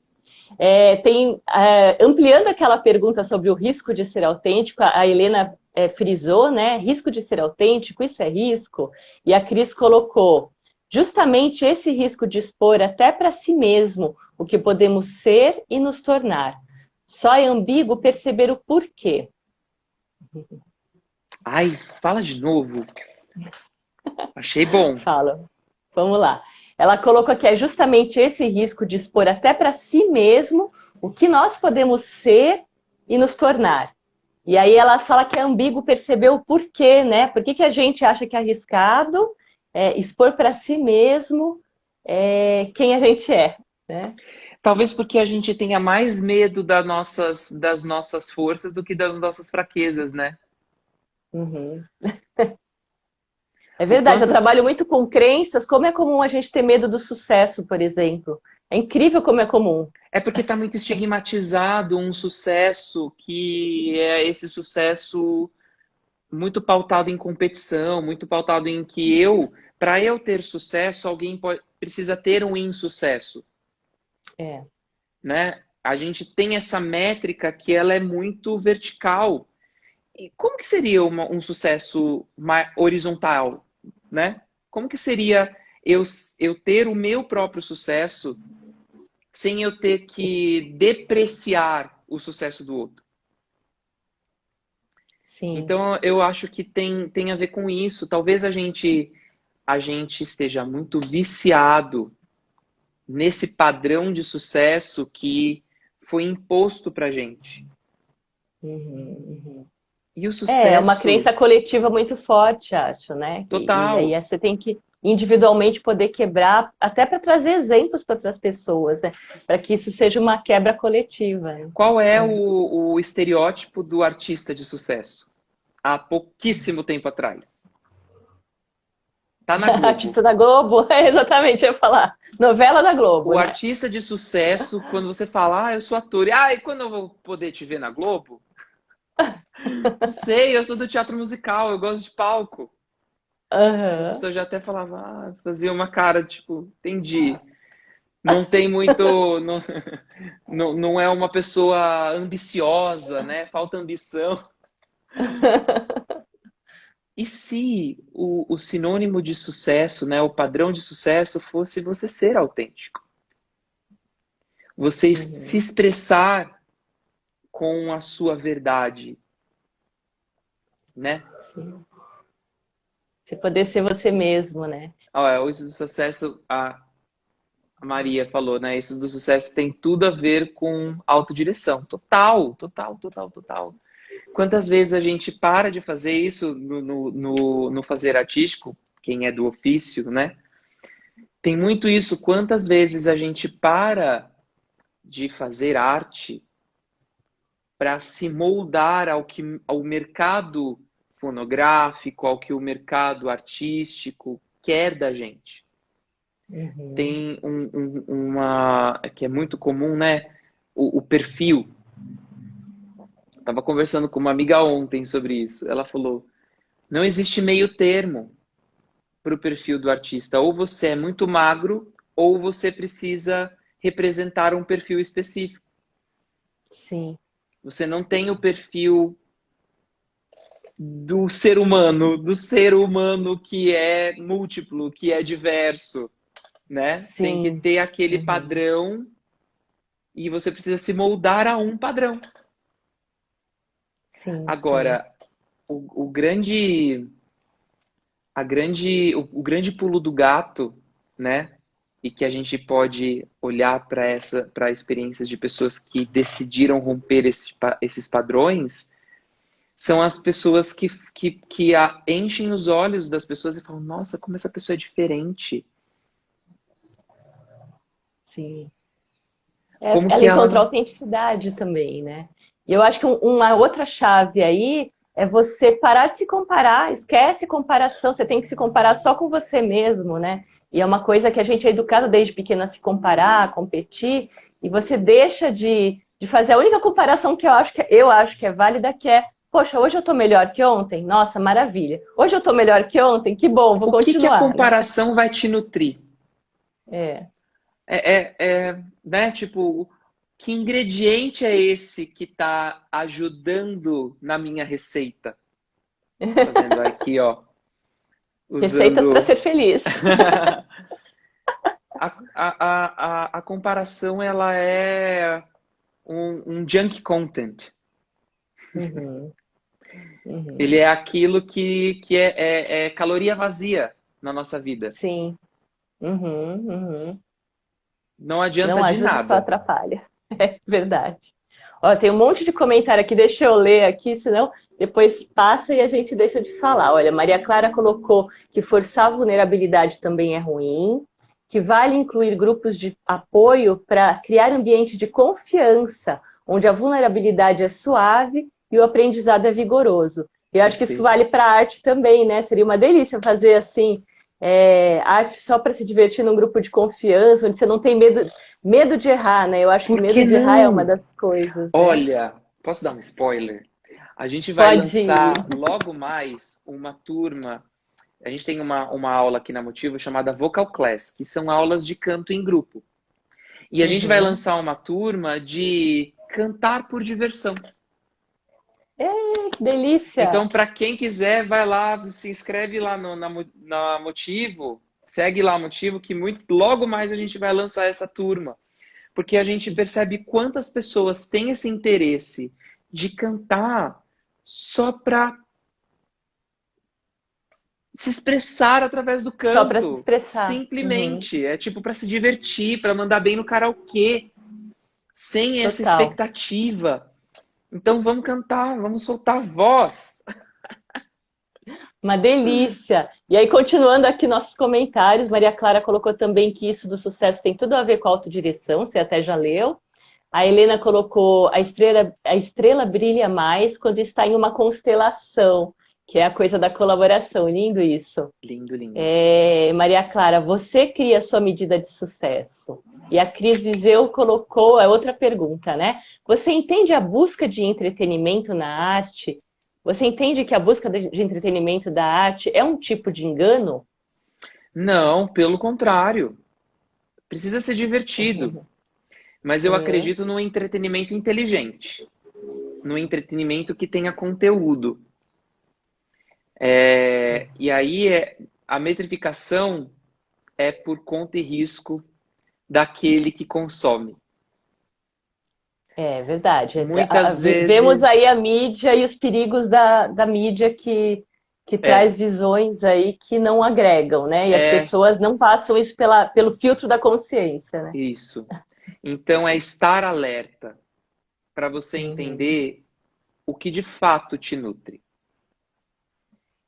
Ampliando aquela pergunta sobre o risco de ser autêntico, a Helena frisou, né? Risco de ser autêntico, isso é risco? E a Cris colocou justamente esse risco de expor até para si mesmo o que podemos ser e nos tornar. Só é ambíguo perceber o porquê. Ai, fala de novo. Achei bom. Fala. Vamos lá. Ela colocou que é justamente esse risco de expor até para si mesmo o que nós podemos ser e nos tornar. E aí ela fala que é ambíguo perceber o porquê, né? Por que a gente acha que é arriscado expor para si mesmo quem a gente é, né? Talvez porque a gente tenha mais medo das nossas forças do que das nossas fraquezas, né? Uhum. É verdade, eu trabalho muito com crenças. Como é comum a gente ter medo do sucesso, por exemplo? É incrível como é comum. É porque está muito estigmatizado um sucesso que é esse sucesso muito pautado em competição, muito pautado em que para eu ter sucesso, alguém precisa ter um insucesso. Né? A gente tem essa métrica que ela é muito vertical. E como que seria um sucesso horizontal, né? Como que seria eu ter o meu próprio sucesso sem eu ter que depreciar o sucesso do outro? Sim. Então, eu acho que tem a ver com isso. Talvez a gente a gente esteja muito viciado nesse padrão de sucesso que foi imposto pra gente. E o É uma sucesso crença coletiva muito forte, acho, né? E total. aí você tem que individualmente poder quebrar, até para trazer exemplos para outras pessoas, né? Para que isso seja uma quebra coletiva, né? Qual é o estereótipo do artista de sucesso? Há pouquíssimo tempo atrás. Tá na Globo. Artista da Globo, exatamente, eu ia falar. Novela da Globo, O né? artista de sucesso, quando você fala, eu sou ator, e quando eu vou poder te ver na Globo? Não sei, eu sou do teatro musical, eu gosto de palco. A Aham. pessoa já até falava, fazia uma cara, tipo, entendi. Não tem muito. Não, não é uma pessoa ambiciosa, né? Falta ambição. E se o sinônimo de sucesso, né, o padrão de sucesso fosse você ser autêntico? Você se Uhum. expressar com a sua verdade, né? Sim. Você poder ser você mesmo, né? Isso do sucesso, a Maria falou, né? Isso do sucesso tem tudo a ver com autodireção. Total, total, total, total. Quantas vezes a gente para de fazer isso no fazer artístico, quem é do ofício, né? Tem muito isso. Quantas vezes a gente para de fazer arte para se moldar ao mercado fonográfico, ao que o mercado artístico quer da gente? Uhum. Tem uma que é muito comum, né? O perfil. Estava conversando com uma amiga ontem sobre isso. Ela falou: não existe meio termo para o perfil do artista. Ou você é muito magro, ou você precisa representar um perfil específico. Sim. Você não tem o perfil do ser humano que é múltiplo, que é diverso, né? Tem que Sim. ter aquele Uhum. padrão e você precisa se moldar a um padrão. Sim, sim. Agora, o grande o grande pulo do gato, né? E que a gente pode olhar para experiências de pessoas que decidiram romper esses padrões, são as pessoas que enchem os olhos das pessoas e falam, nossa, como essa pessoa é diferente. Sim. Como Ela que encontrou ela. autenticidade também, né? E eu acho que uma outra chave aí é você parar de se comparar, esquece comparação, você tem que se comparar só com você mesmo, né? E é uma coisa que a gente é educado desde pequena a se comparar, a competir, e você deixa de fazer a única comparação que eu acho que é válida, que é, poxa, hoje eu tô melhor que ontem? Nossa, maravilha. Hoje eu tô melhor que ontem? Que bom, vou O que a continuar, né? comparação vai te nutrir? É. Né? Tipo, que ingrediente é esse que está ajudando na minha receita? Fazendo aqui, ó, Receitas para usando. ser feliz. A comparação, ela é um junk content. Uhum, Ele uhum. é aquilo que é caloria vazia na nossa vida. Sim. Uhum, uhum. Não adianta Não de ajuda, só nada. atrapalha. É verdade. Ó, tem um monte de comentário aqui, deixa eu ler aqui, senão depois passa e a gente deixa de falar. Olha, Maria Clara colocou que forçar a vulnerabilidade também é ruim, que vale incluir grupos de apoio para criar ambientes de confiança, onde a vulnerabilidade é suave e o aprendizado é vigoroso. Eu acho que isso Perfeito. vale para a arte também, né? Seria uma delícia fazer assim, arte só para se divertir num grupo de confiança, onde você não tem medo de errar, né? Eu acho que Por medo que de errar é uma não? das coisas, né? Olha, posso dar um spoiler? A gente vai Pode ir. lançar logo mais uma turma. A gente tem uma aula aqui na Motivo chamada Vocal Class, que são aulas de canto em grupo. E a gente vai Uhum. lançar uma turma de cantar por diversão. Que delícia! Então, para quem quiser, vai lá, se inscreve lá na Motivo, segue lá a Motivo, que logo mais a gente vai lançar essa turma. Porque a gente percebe quantas pessoas têm esse interesse de cantar só para se expressar através do Só para se canto. expressar. Uhum. Simplesmente. É tipo para se divertir, para mandar bem no karaokê, sem essa Total. expectativa. Então vamos cantar, vamos soltar a voz. Uma delícia! E aí, continuando aqui nossos comentários, Maria Clara colocou também que isso do sucesso tem tudo a ver com a autodireção, você até já leu. A Helena colocou a estrela brilha mais quando está em uma constelação, que é a coisa da colaboração. Lindo isso. Lindo, lindo. Maria Clara, você cria a sua medida de sucesso. E a Cris Viseu colocou a outra pergunta, né? Você entende a busca de entretenimento na arte? Você entende que a busca de entretenimento da arte é um tipo de engano? Não, pelo contrário. Precisa ser divertido. Mas eu Uhum. acredito no entretenimento inteligente. No entretenimento que tenha conteúdo. E aí a metrificação é por conta e risco daquele que consome. É verdade. Muitas Vemos aí vezes a mídia e os perigos da mídia que é, traz visões aí que não agregam, né? E as é pessoas não passam isso pelo filtro da consciência, né? isso. Então é estar alerta para você Uhum. entender o que de fato te nutre.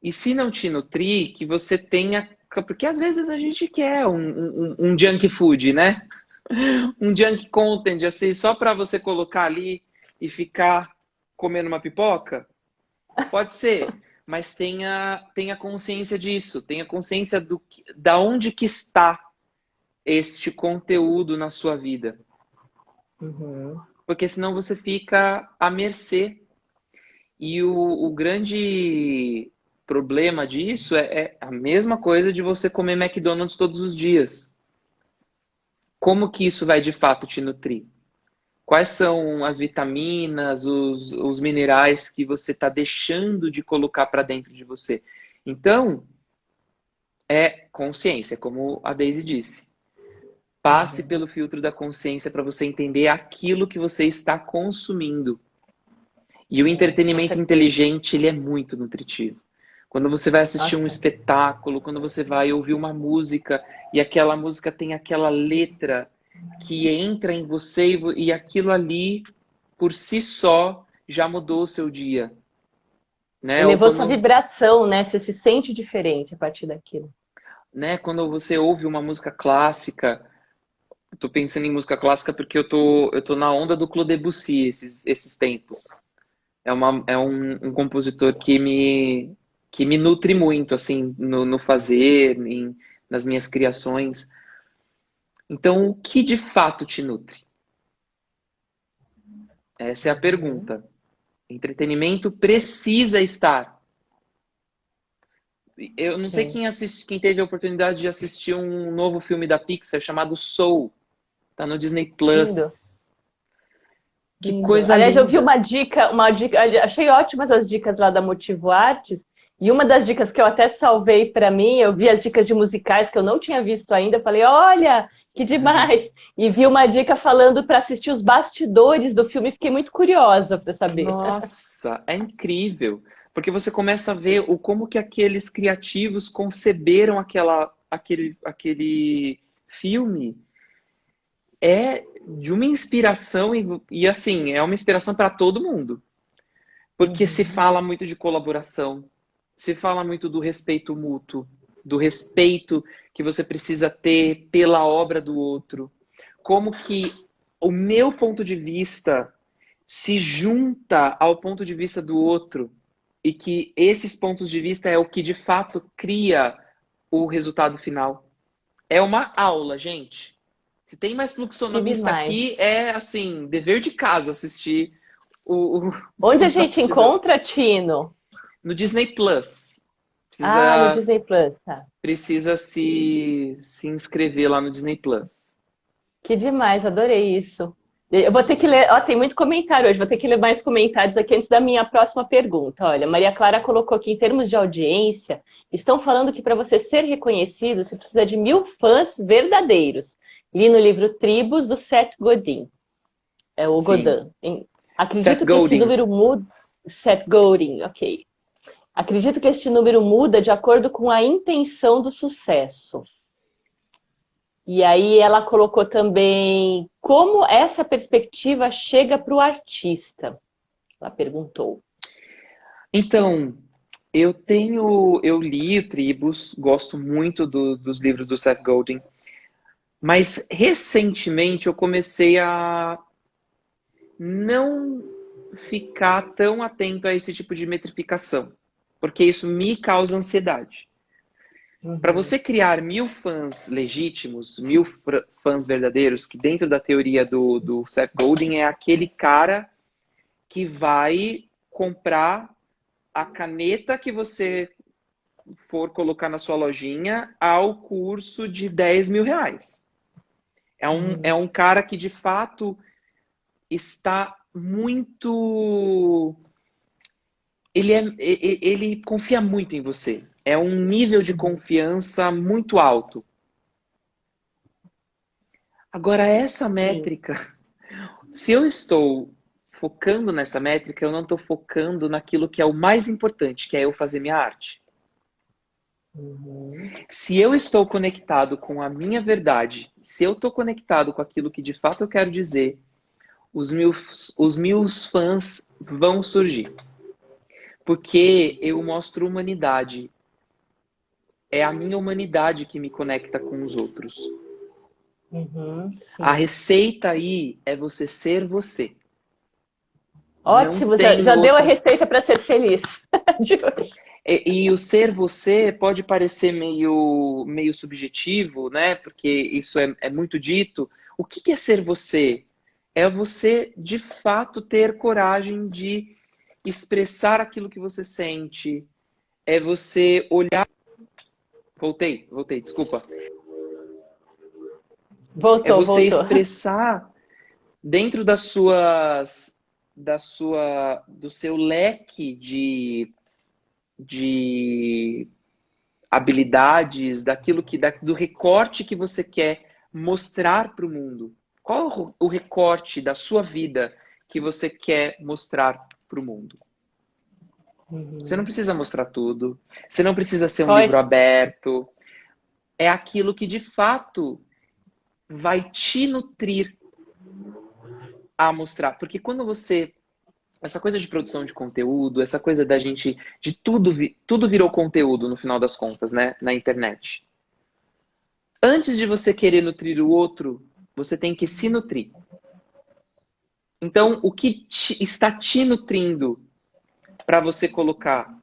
E se não te nutrir, que você tenha. Porque às vezes a gente quer um junk food, né? Um junk content, assim, só para você colocar ali e ficar comendo uma pipoca. Pode ser, mas tenha consciência disso, tenha consciência da onde que está este conteúdo na sua vida. Uhum. Porque senão você fica à mercê. E o grande problema disso é a mesma coisa de você comer McDonald's todos os dias. Como que isso vai de fato te nutrir? Quais são as vitaminas, os minerais que você está deixando de colocar para dentro de você? Então, é consciência, como a Daisy disse. Passe Uhum. pelo filtro da consciência para você entender aquilo que você está consumindo. E o Com entretenimento certeza. inteligente, ele é muito nutritivo. Quando você vai assistir um Nossa, espetáculo, quando você vai ouvir uma música e aquela música tem aquela letra que entra em você e aquilo ali, por si só, já mudou o seu dia, né? Ou elevou sua quando, vibração, né? Você se sente diferente a partir daquilo. né, quando você ouve uma música clássica, eu tô pensando em música clássica porque eu tô na onda do Claude Debussy esses tempos. É um compositor que me nutre muito, assim, no fazer, nas minhas criações. Então, o que de fato te nutre? Essa é a Uhum. pergunta. Entretenimento precisa estar. Eu não sei Sim. quem teve a oportunidade de assistir um novo filme da Pixar chamado Soul. Tá no Disney Lindo. Plus. Que Lindo. coisa Aliás, eu vi linda. uma dica, achei ótimas as dicas lá da Motivo Artes, e uma das dicas que eu até salvei para mim, eu vi as dicas de musicais que eu não tinha visto ainda, eu falei, olha, que demais! E vi uma dica falando para assistir os bastidores do filme, fiquei muito curiosa para saber. Nossa, é incrível. Porque você começa a ver como que aqueles criativos conceberam aquele filme. É de uma inspiração e assim, é uma inspiração para todo mundo. Porque se Uhum. fala muito de colaboração, se fala muito do respeito mútuo, do respeito que você precisa ter pela obra do outro. Como que o meu ponto de vista se junta ao ponto de vista do outro e que esses pontos de vista é o que de fato cria o resultado final. É uma aula, gente. Se tem mais Que fluxonomista aqui, demais. é assim, dever de casa assistir Onde a os gente bastidores. encontra, Tino? No Disney Plus. Ah, no Precisa, Disney Plus, tá. precisa se inscrever lá no Disney Plus. Que demais, adorei isso. Eu vou ter que ler, ó, tem muito comentário hoje, vou ter que ler mais comentários aqui antes da minha próxima pergunta. Olha, Maria Clara colocou aqui, em termos de audiência, estão falando que para você ser reconhecido, você precisa de 1.000 fãs verdadeiros. Li no livro Tribos, do Seth Godin. É o Sim. Godin. Seth Acredito que esse Godin. número muda. Seth Godin, ok. Acredito que este número muda de acordo com a intenção do sucesso. E aí ela colocou também como essa perspectiva chega para o artista. Ela perguntou. Então, eu li o Tribos, gosto muito dos livros do Seth Godin, mas recentemente eu comecei a não ficar tão atento a esse tipo de metrificação, porque isso me causa ansiedade. Para você criar 1000 fãs legítimos, 1000 fãs verdadeiros, que dentro da teoria do Seth Godin é aquele cara que vai comprar a caneta que você for colocar na sua lojinha ao curso de 10 mil reais. É um cara que de fato está muito... Ele confia muito em você. É um nível de confiança muito alto. Agora, essa métrica, se eu estou focando nessa métrica, eu não estou focando naquilo que é o mais importante, que é eu fazer minha arte. Se eu estou conectado com a minha verdade, se eu estou conectado com aquilo que de fato eu quero dizer, os meus fãs vão surgir. Porque eu mostro humanidade. É a minha humanidade que me conecta com os outros. A receita aí é você ser você. Ótimo, já deu a receita para ser feliz. E o ser você pode parecer meio subjetivo, né? Porque isso é muito dito. O que é ser você? É você, de fato, ter coragem de expressar aquilo que você sente. É você olhar... Voltei, desculpa. Voltou. Expressar dentro do seu leque de habilidades, do recorte que você quer mostrar para o mundo. Qual o recorte da sua vida que você quer mostrar para o mundo? Você não precisa mostrar tudo. Você não precisa ser um livro aberto. É aquilo que de fato vai te nutrir a mostrar. Porque quando você... Essa coisa de produção de conteúdo, essa coisa da gente... de tudo virou conteúdo no final das contas, né? Na internet. Antes de você querer nutrir o outro, você tem que se nutrir. Então, o que está te nutrindo para você colocar?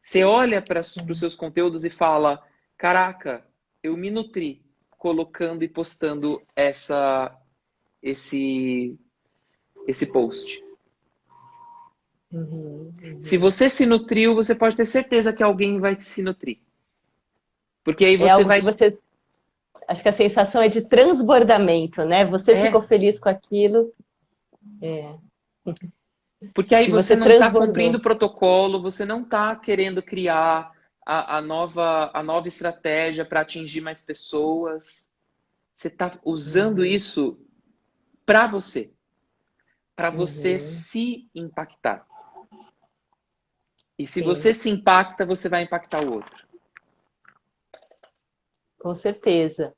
Você olha para os seus conteúdos e fala: caraca, eu me nutri colocando e postando esse post. Se você se nutriu, você pode ter certeza que alguém vai se nutrir. Porque aí você vai... Acho que a sensação é de transbordamento, né? Você ficou feliz com aquilo. Porque aí você não está cumprindo o protocolo, você não está querendo criar a nova estratégia para atingir mais pessoas. Você está usando isso para você. Para você se impactar. E se você se impacta, você vai impactar o outro. Com certeza.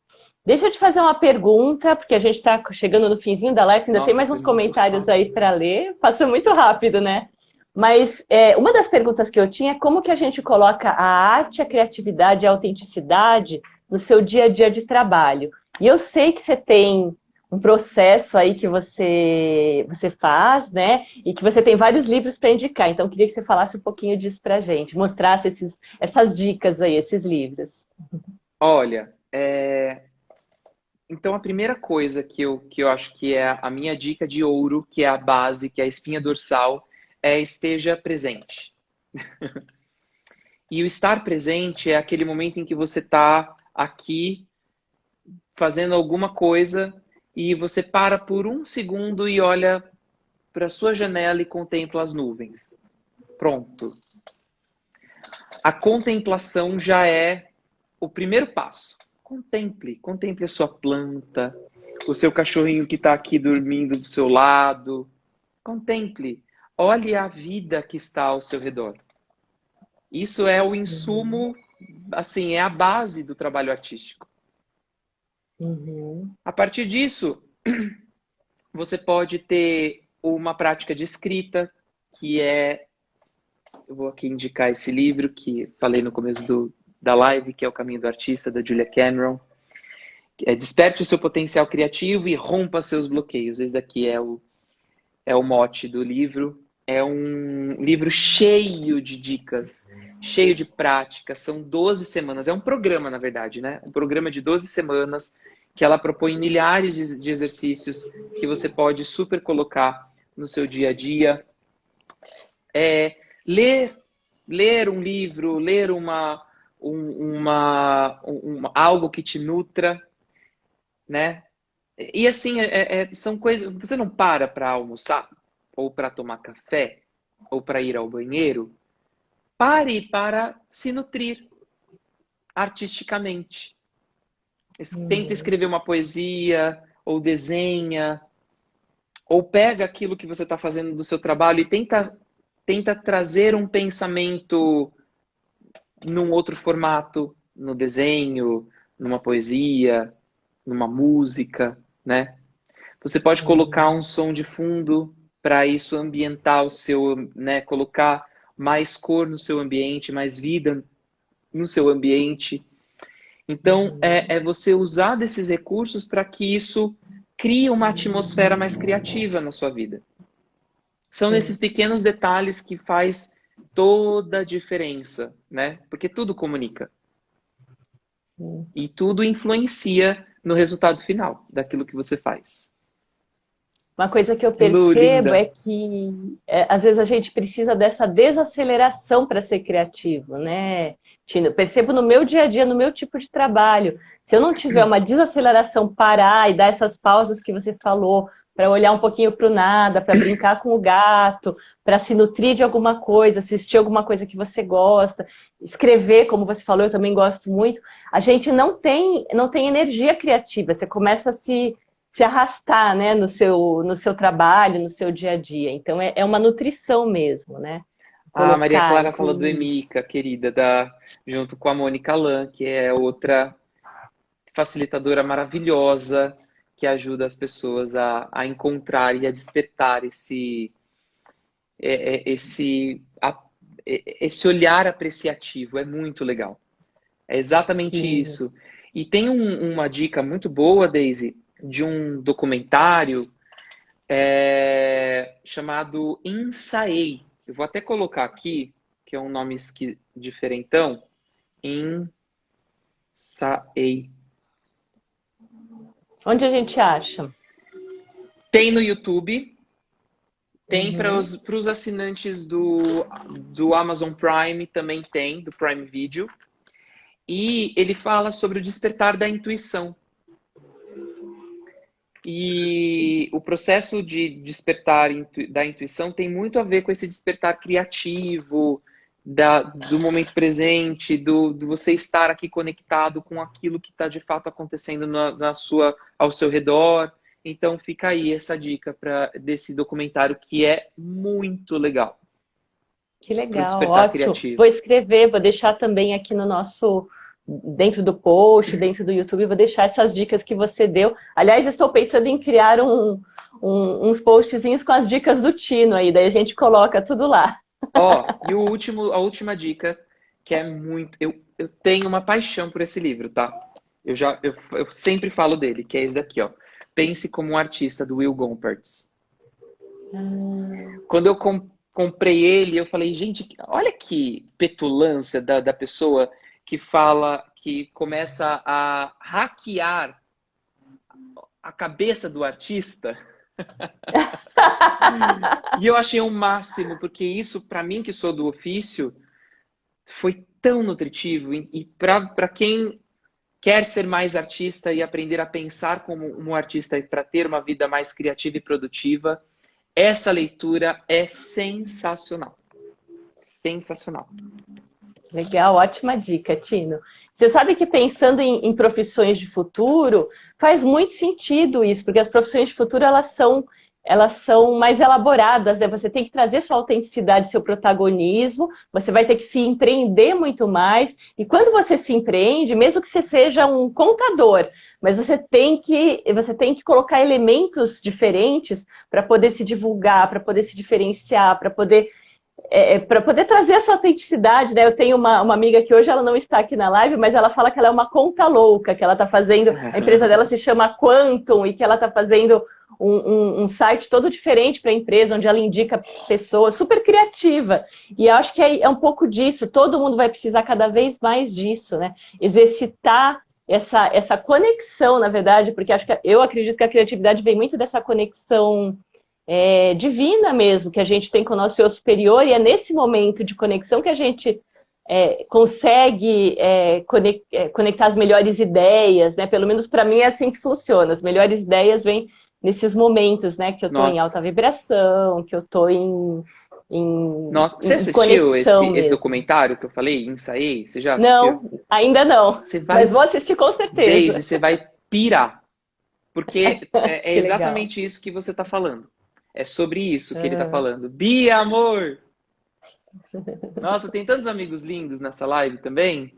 Deixa eu te fazer uma pergunta, porque a gente está chegando no finzinho da live, ainda tem mais uns comentários aí para ler. Passou muito rápido, né? Mas uma das perguntas que eu tinha é como que a gente coloca a arte, a criatividade e a autenticidade no seu dia a dia de trabalho. E eu sei que você tem um processo aí que você faz, né? E que você tem vários livros para indicar. Então, eu queria que você falasse um pouquinho disso para a gente, mostrasse essas dicas aí, esses livros. Olha, então a primeira coisa que eu acho que é a minha dica de ouro, que é a base, que é a espinha dorsal, é esteja presente. E o estar presente é aquele momento em que você está aqui fazendo alguma coisa e você para por um segundo e olha para a sua janela e contempla as nuvens. Pronto. A contemplação já é o primeiro passo. Contemple a sua planta, o seu cachorrinho que está aqui dormindo do seu lado. Contemple. Olhe a vida que está ao seu redor. Isso é o Uhum. insumo, assim, é a base do trabalho artístico. Uhum. A partir disso, você pode ter uma prática de escrita, que é, eu vou aqui indicar esse livro que falei no começo da live, que é O Caminho do Artista, da Julia Cameron. Desperte o seu potencial criativo e rompa seus bloqueios. Esse aqui é o mote do livro. É um livro cheio de dicas, cheio de práticas. São 12 semanas. É um programa, na verdade, né? Um programa de 12 semanas que ela propõe milhares de exercícios que você pode super colocar no seu dia a dia. Ler, ler um livro, ler algo que te nutra, né? E assim, são coisas. Você não para almoçar, ou para tomar café, ou para ir ao banheiro. Pare para se nutrir artisticamente. Tenta Uhum. escrever uma poesia, ou desenha, ou pega aquilo que você está fazendo do seu trabalho e tenta trazer um pensamento num outro formato, no desenho, numa poesia, numa música, né? Você pode colocar um Uhum. som de fundo para isso ambientar o seu, né? Colocar mais cor no seu ambiente, mais vida no seu ambiente. Então, Uhum. é você usar desses recursos para que isso crie uma atmosfera mais criativa na sua vida. São nesses Sim. pequenos detalhes que faz toda a diferença, né? Porque tudo comunica Sim. e tudo influencia no resultado final daquilo que você faz. Uma coisa que eu Lu, percebo linda. é que às vezes a gente precisa dessa desaceleração para ser criativo, né, Tino? Eu percebo no meu dia a dia, no meu tipo de trabalho. Se eu não tiver uma desaceleração, parar e dar essas pausas que você falou, para olhar um pouquinho para o nada, para brincar com o gato, para se nutrir de alguma coisa, assistir alguma coisa que você gosta, escrever, como você falou, eu também gosto muito. A gente não tem energia criativa. Você começa a se arrastar, né, no seu trabalho, no seu dia a dia. Então é uma nutrição mesmo, né? A Maria Colocar, Clara falou do incluir isso. Emica, querida, junto com a Mônica Lan, que é outra facilitadora maravilhosa que ajuda as pessoas a encontrar e a despertar esse, esse olhar apreciativo. É muito legal. É exatamente Que isso. E tem uma dica muito boa, Daisy, de um documentário chamado Insaei. Eu vou até colocar aqui, que é um nome diferentão. Insaei. onde a gente acha? Tem no YouTube, tem para Uhum. os assinantes do Amazon Prime, também tem, do Prime Video. E ele fala sobre o despertar da intuição. E o processo de despertar da intuição tem muito a ver com esse despertar criativo, do momento presente, do você estar aqui conectado com aquilo que está de fato acontecendo ao seu redor. Então fica aí essa dica desse documentário que é muito legal Que para o legal, despertar ótimo. Vou criativo. escrever, vou deixar também aqui no nosso, dentro do post, dentro do YouTube, vou deixar essas dicas que você deu. Aliás, estou pensando em criar uns postzinhos com as dicas do Tino aí, daí a gente coloca tudo lá. Ó, e a última dica, que é muito. Eu tenho uma paixão por esse livro, tá? Eu sempre falo dele, que é esse daqui, ó. Pense como um artista, do Will Gompertz. Quando eu comprei ele, eu falei, gente, olha que petulância da pessoa que fala, que começa a hackear a cabeça do artista. E eu achei o máximo, porque isso, para mim que sou do ofício, foi tão nutritivo. E para quem quer ser mais artista e aprender a pensar como um artista para ter uma vida mais criativa e produtiva, essa leitura é sensacional. Sensacional. Legal, ótima dica, Tino. Você sabe que pensando em profissões de futuro, faz muito sentido isso, porque as profissões de futuro elas são elas são mais elaboradas, né? Você tem que trazer sua autenticidade, seu protagonismo, você vai ter que se empreender muito mais. E quando você se empreende, mesmo que você seja um contador, mas você tem que colocar elementos diferentes para poder se divulgar, para poder se diferenciar, para poder trazer a sua autenticidade, né? Eu tenho uma amiga que hoje ela não está aqui na live, mas ela fala que ela é uma conta louca, que ela está fazendo, a empresa dela se chama Quantum, e que ela está fazendo um site todo diferente para a empresa, onde ela indica pessoas, super criativa. E eu acho que é um pouco disso, todo mundo vai precisar cada vez mais disso, né? Exercitar essa conexão, na verdade, porque eu acredito que a criatividade vem muito dessa conexão divina mesmo, que a gente tem com o nosso eu superior, e é nesse momento de conexão que a gente consegue conectar as melhores ideias, né? Pelo menos para mim é assim que funciona. As melhores ideias vêm nesses momentos, né? Que eu estou em alta vibração, que eu estou em Nossa, você em assistiu conexão esse mesmo. documentário que eu falei, Ensaiei? Você já assistiu? Não, ainda não, Você mas vai, vou assistir com Daisy, certeza. você vai pirar. Porque é Que legal. exatamente isso que você está falando. É sobre isso que ele está falando. Bia, amor! Nossa, tem tantos amigos lindos nessa live também.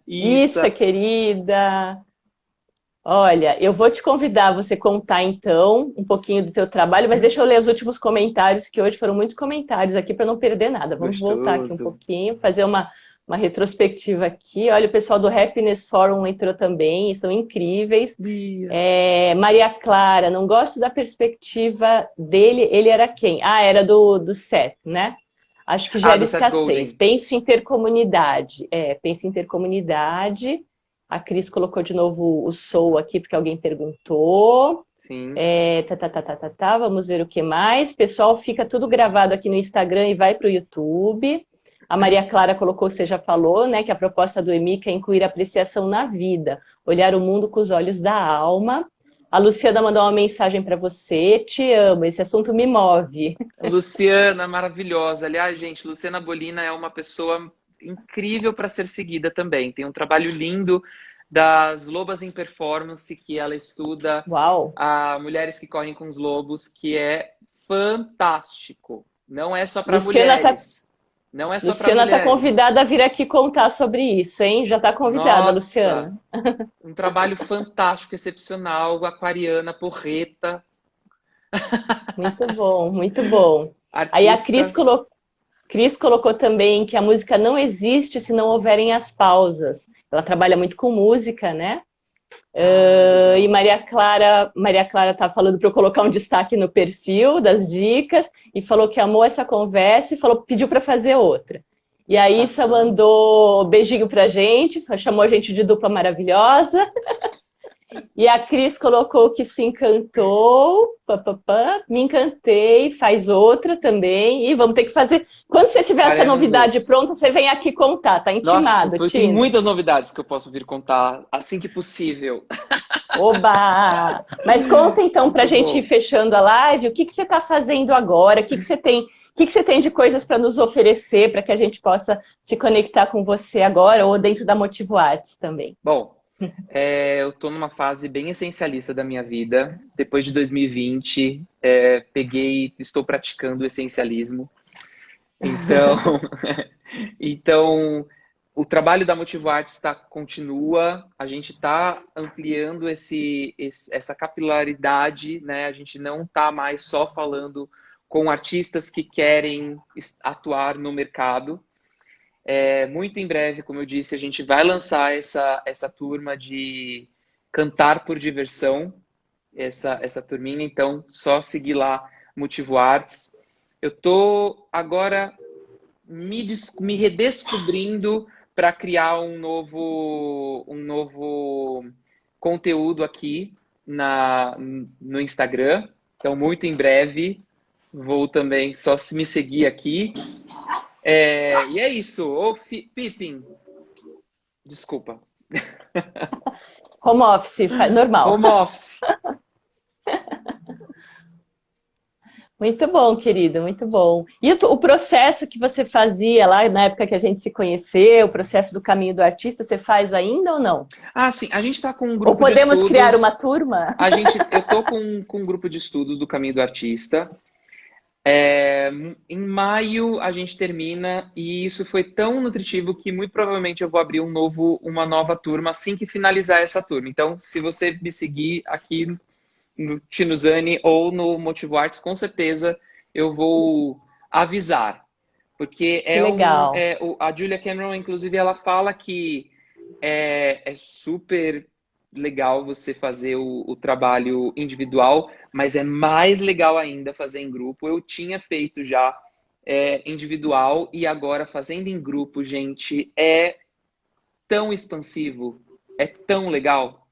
Isso. Isso, querida. Olha, eu vou te convidar a você contar então um pouquinho do teu trabalho, mas deixa eu ler os últimos comentários, que hoje foram muitos comentários aqui para não perder nada. Vamos voltar aqui um Gostoso. pouquinho, fazer uma retrospectiva aqui. Olha, o pessoal do Happiness Forum entrou também, são incríveis. Bia. Maria Clara, não gosto da perspectiva dele. Ele era quem? Ah, era do Seth, né? Acho que gera do Seth escassez. Godin. Penso em ter comunidade. Penso em ter comunidade. A Cris colocou de novo o Soul aqui, porque alguém perguntou. Sim. Vamos ver o que mais. Pessoal, fica tudo gravado aqui no Instagram e vai para o YouTube. A Maria Clara colocou, você já falou, né, que a proposta do EMIC é incluir apreciação na vida, olhar o mundo com os olhos da alma. A Luciana mandou uma mensagem para você. Te amo, esse assunto me move. Luciana, maravilhosa. Aliás, gente, Luciana Bolina é uma pessoa incrível para ser seguida também. Tem um trabalho lindo das Lobas em Performance, que ela estuda Uau! a mulheres que correm com os lobos, que é fantástico. Não é só para Luciana mulheres. Não é só para Luciana está mulheres. convidada a vir aqui contar sobre isso, hein? Já está convidada, Nossa, Luciana. um trabalho fantástico, excepcional, aquariana, porreta, Muito bom, muito bom. Aí a artista. Cris colocou também que a música não existe se não houverem as pausas. Ela trabalha muito com música, né? E Maria Clara tá falando para eu colocar um destaque no perfil das dicas e falou que amou essa conversa e pediu para fazer outra. E a Issa mandou beijinho pra gente, chamou a gente de dupla maravilhosa. E a Cris colocou que se encantou, me encantei, faz outra também, e vamos ter que fazer. Quando você tiver essa novidade pronta, você vem aqui contar, tá intimado, Nossa, tem muitas novidades que eu posso vir contar assim que possível. Oba! Mas conta então pra gente ir fechando a live, o que você está fazendo agora, o que você tem de coisas para nos oferecer, para que a gente possa se conectar com você agora, ou dentro da Motivo Arts também. Bom, eu estou numa fase bem essencialista da minha vida. Depois de 2020, estou praticando o essencialismo. Então, o trabalho da Motivo Arts continua. A gente está ampliando essa capilaridade, né? A gente não está mais só falando com artistas que querem atuar no mercado. Muito em breve, como eu disse, a gente vai lançar essa turma de cantar por diversão, essa turminha, então só seguir lá Motivo Arts. Eu estou agora me redescobrindo para criar um novo conteúdo aqui no Instagram, então muito em breve vou também só se me seguir aqui. E é isso. Ô, Pippin, desculpa. Home office, normal. Home office. Muito bom, querido, muito bom. E o processo que você fazia lá na época que a gente se conheceu, o processo do caminho do artista, você faz ainda ou não? Ah, sim, a gente está com um Ou grupo de podemos criar uma estudos. turma? Eu tô com um grupo de estudos do Caminho do Artista. Em maio a gente termina e isso foi tão nutritivo que muito provavelmente eu vou abrir uma nova turma assim que finalizar essa turma. Então, se você me seguir aqui no Tinuzani ou no Motivo Arts, com certeza eu vou avisar. Porque Que legal. a Julia Cameron, inclusive, ela fala que é super legal você fazer o trabalho individual, mas é mais legal ainda fazer em grupo. Eu tinha feito já individual e agora fazendo em grupo, gente, é tão expansivo, é tão legal.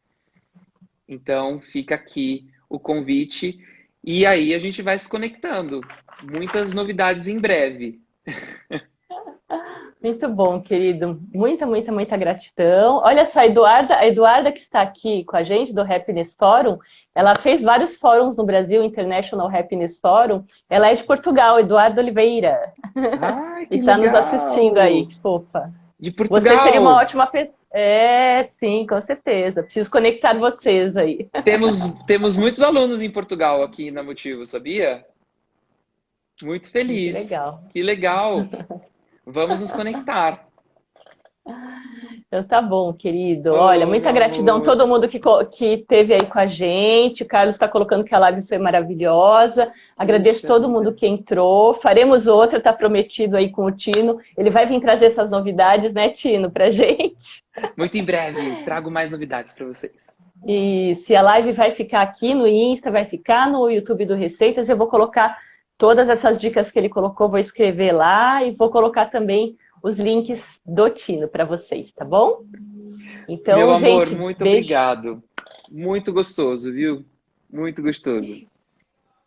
Então, fica aqui o convite e aí a gente vai se conectando. Muitas novidades em breve. Muito bom, querido. Muita, muita, muita gratidão. Olha só, a Eduarda que está aqui com a gente do Happiness Forum, ela fez vários fóruns no Brasil, International Happiness Forum. Ela é de Portugal, Eduarda Oliveira. Ai, E que está nos assistindo aí, legal! que fofa. De Você seria uma Portugal! ótima pessoa. É, sim, com certeza. Preciso conectar vocês aí. Temos muitos alunos em Portugal aqui na Motivo, sabia? Muito Que feliz. legal. Que legal. Vamos nos conectar. Então tá bom, querido. Olha, Oh, muita meu gratidão a amor. todo mundo que teve aí com a gente. O Carlos está colocando que a live foi maravilhosa. Agradeço Puxa todo mundo vida. que entrou. Faremos outra, está prometido aí com o Tino. Ele vai vir trazer essas novidades, né, Tino, pra gente. Muito em breve, trago mais novidades para vocês. E se a live vai ficar aqui no Insta, vai ficar no YouTube do Receitas, eu vou colocar todas essas dicas que ele colocou, vou escrever lá e vou colocar também os links do Tino para vocês, tá bom? Meu Então, amor, gente, muito beijo. obrigado. Muito gostoso, viu? Muito gostoso.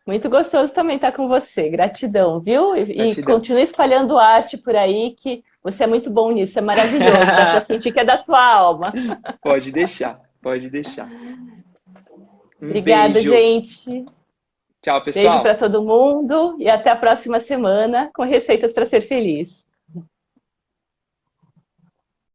Muito gostoso também estar com você. Gratidão, viu? E Gratidão. continue espalhando arte por aí, que você é muito bom nisso, é maravilhoso. Dá para sentir que é da sua alma. Pode deixar, pode deixar. Um Obrigada, beijo. gente. Tchau, Beijo para pessoal. todo mundo e até a próxima semana com Receitas para Ser Feliz.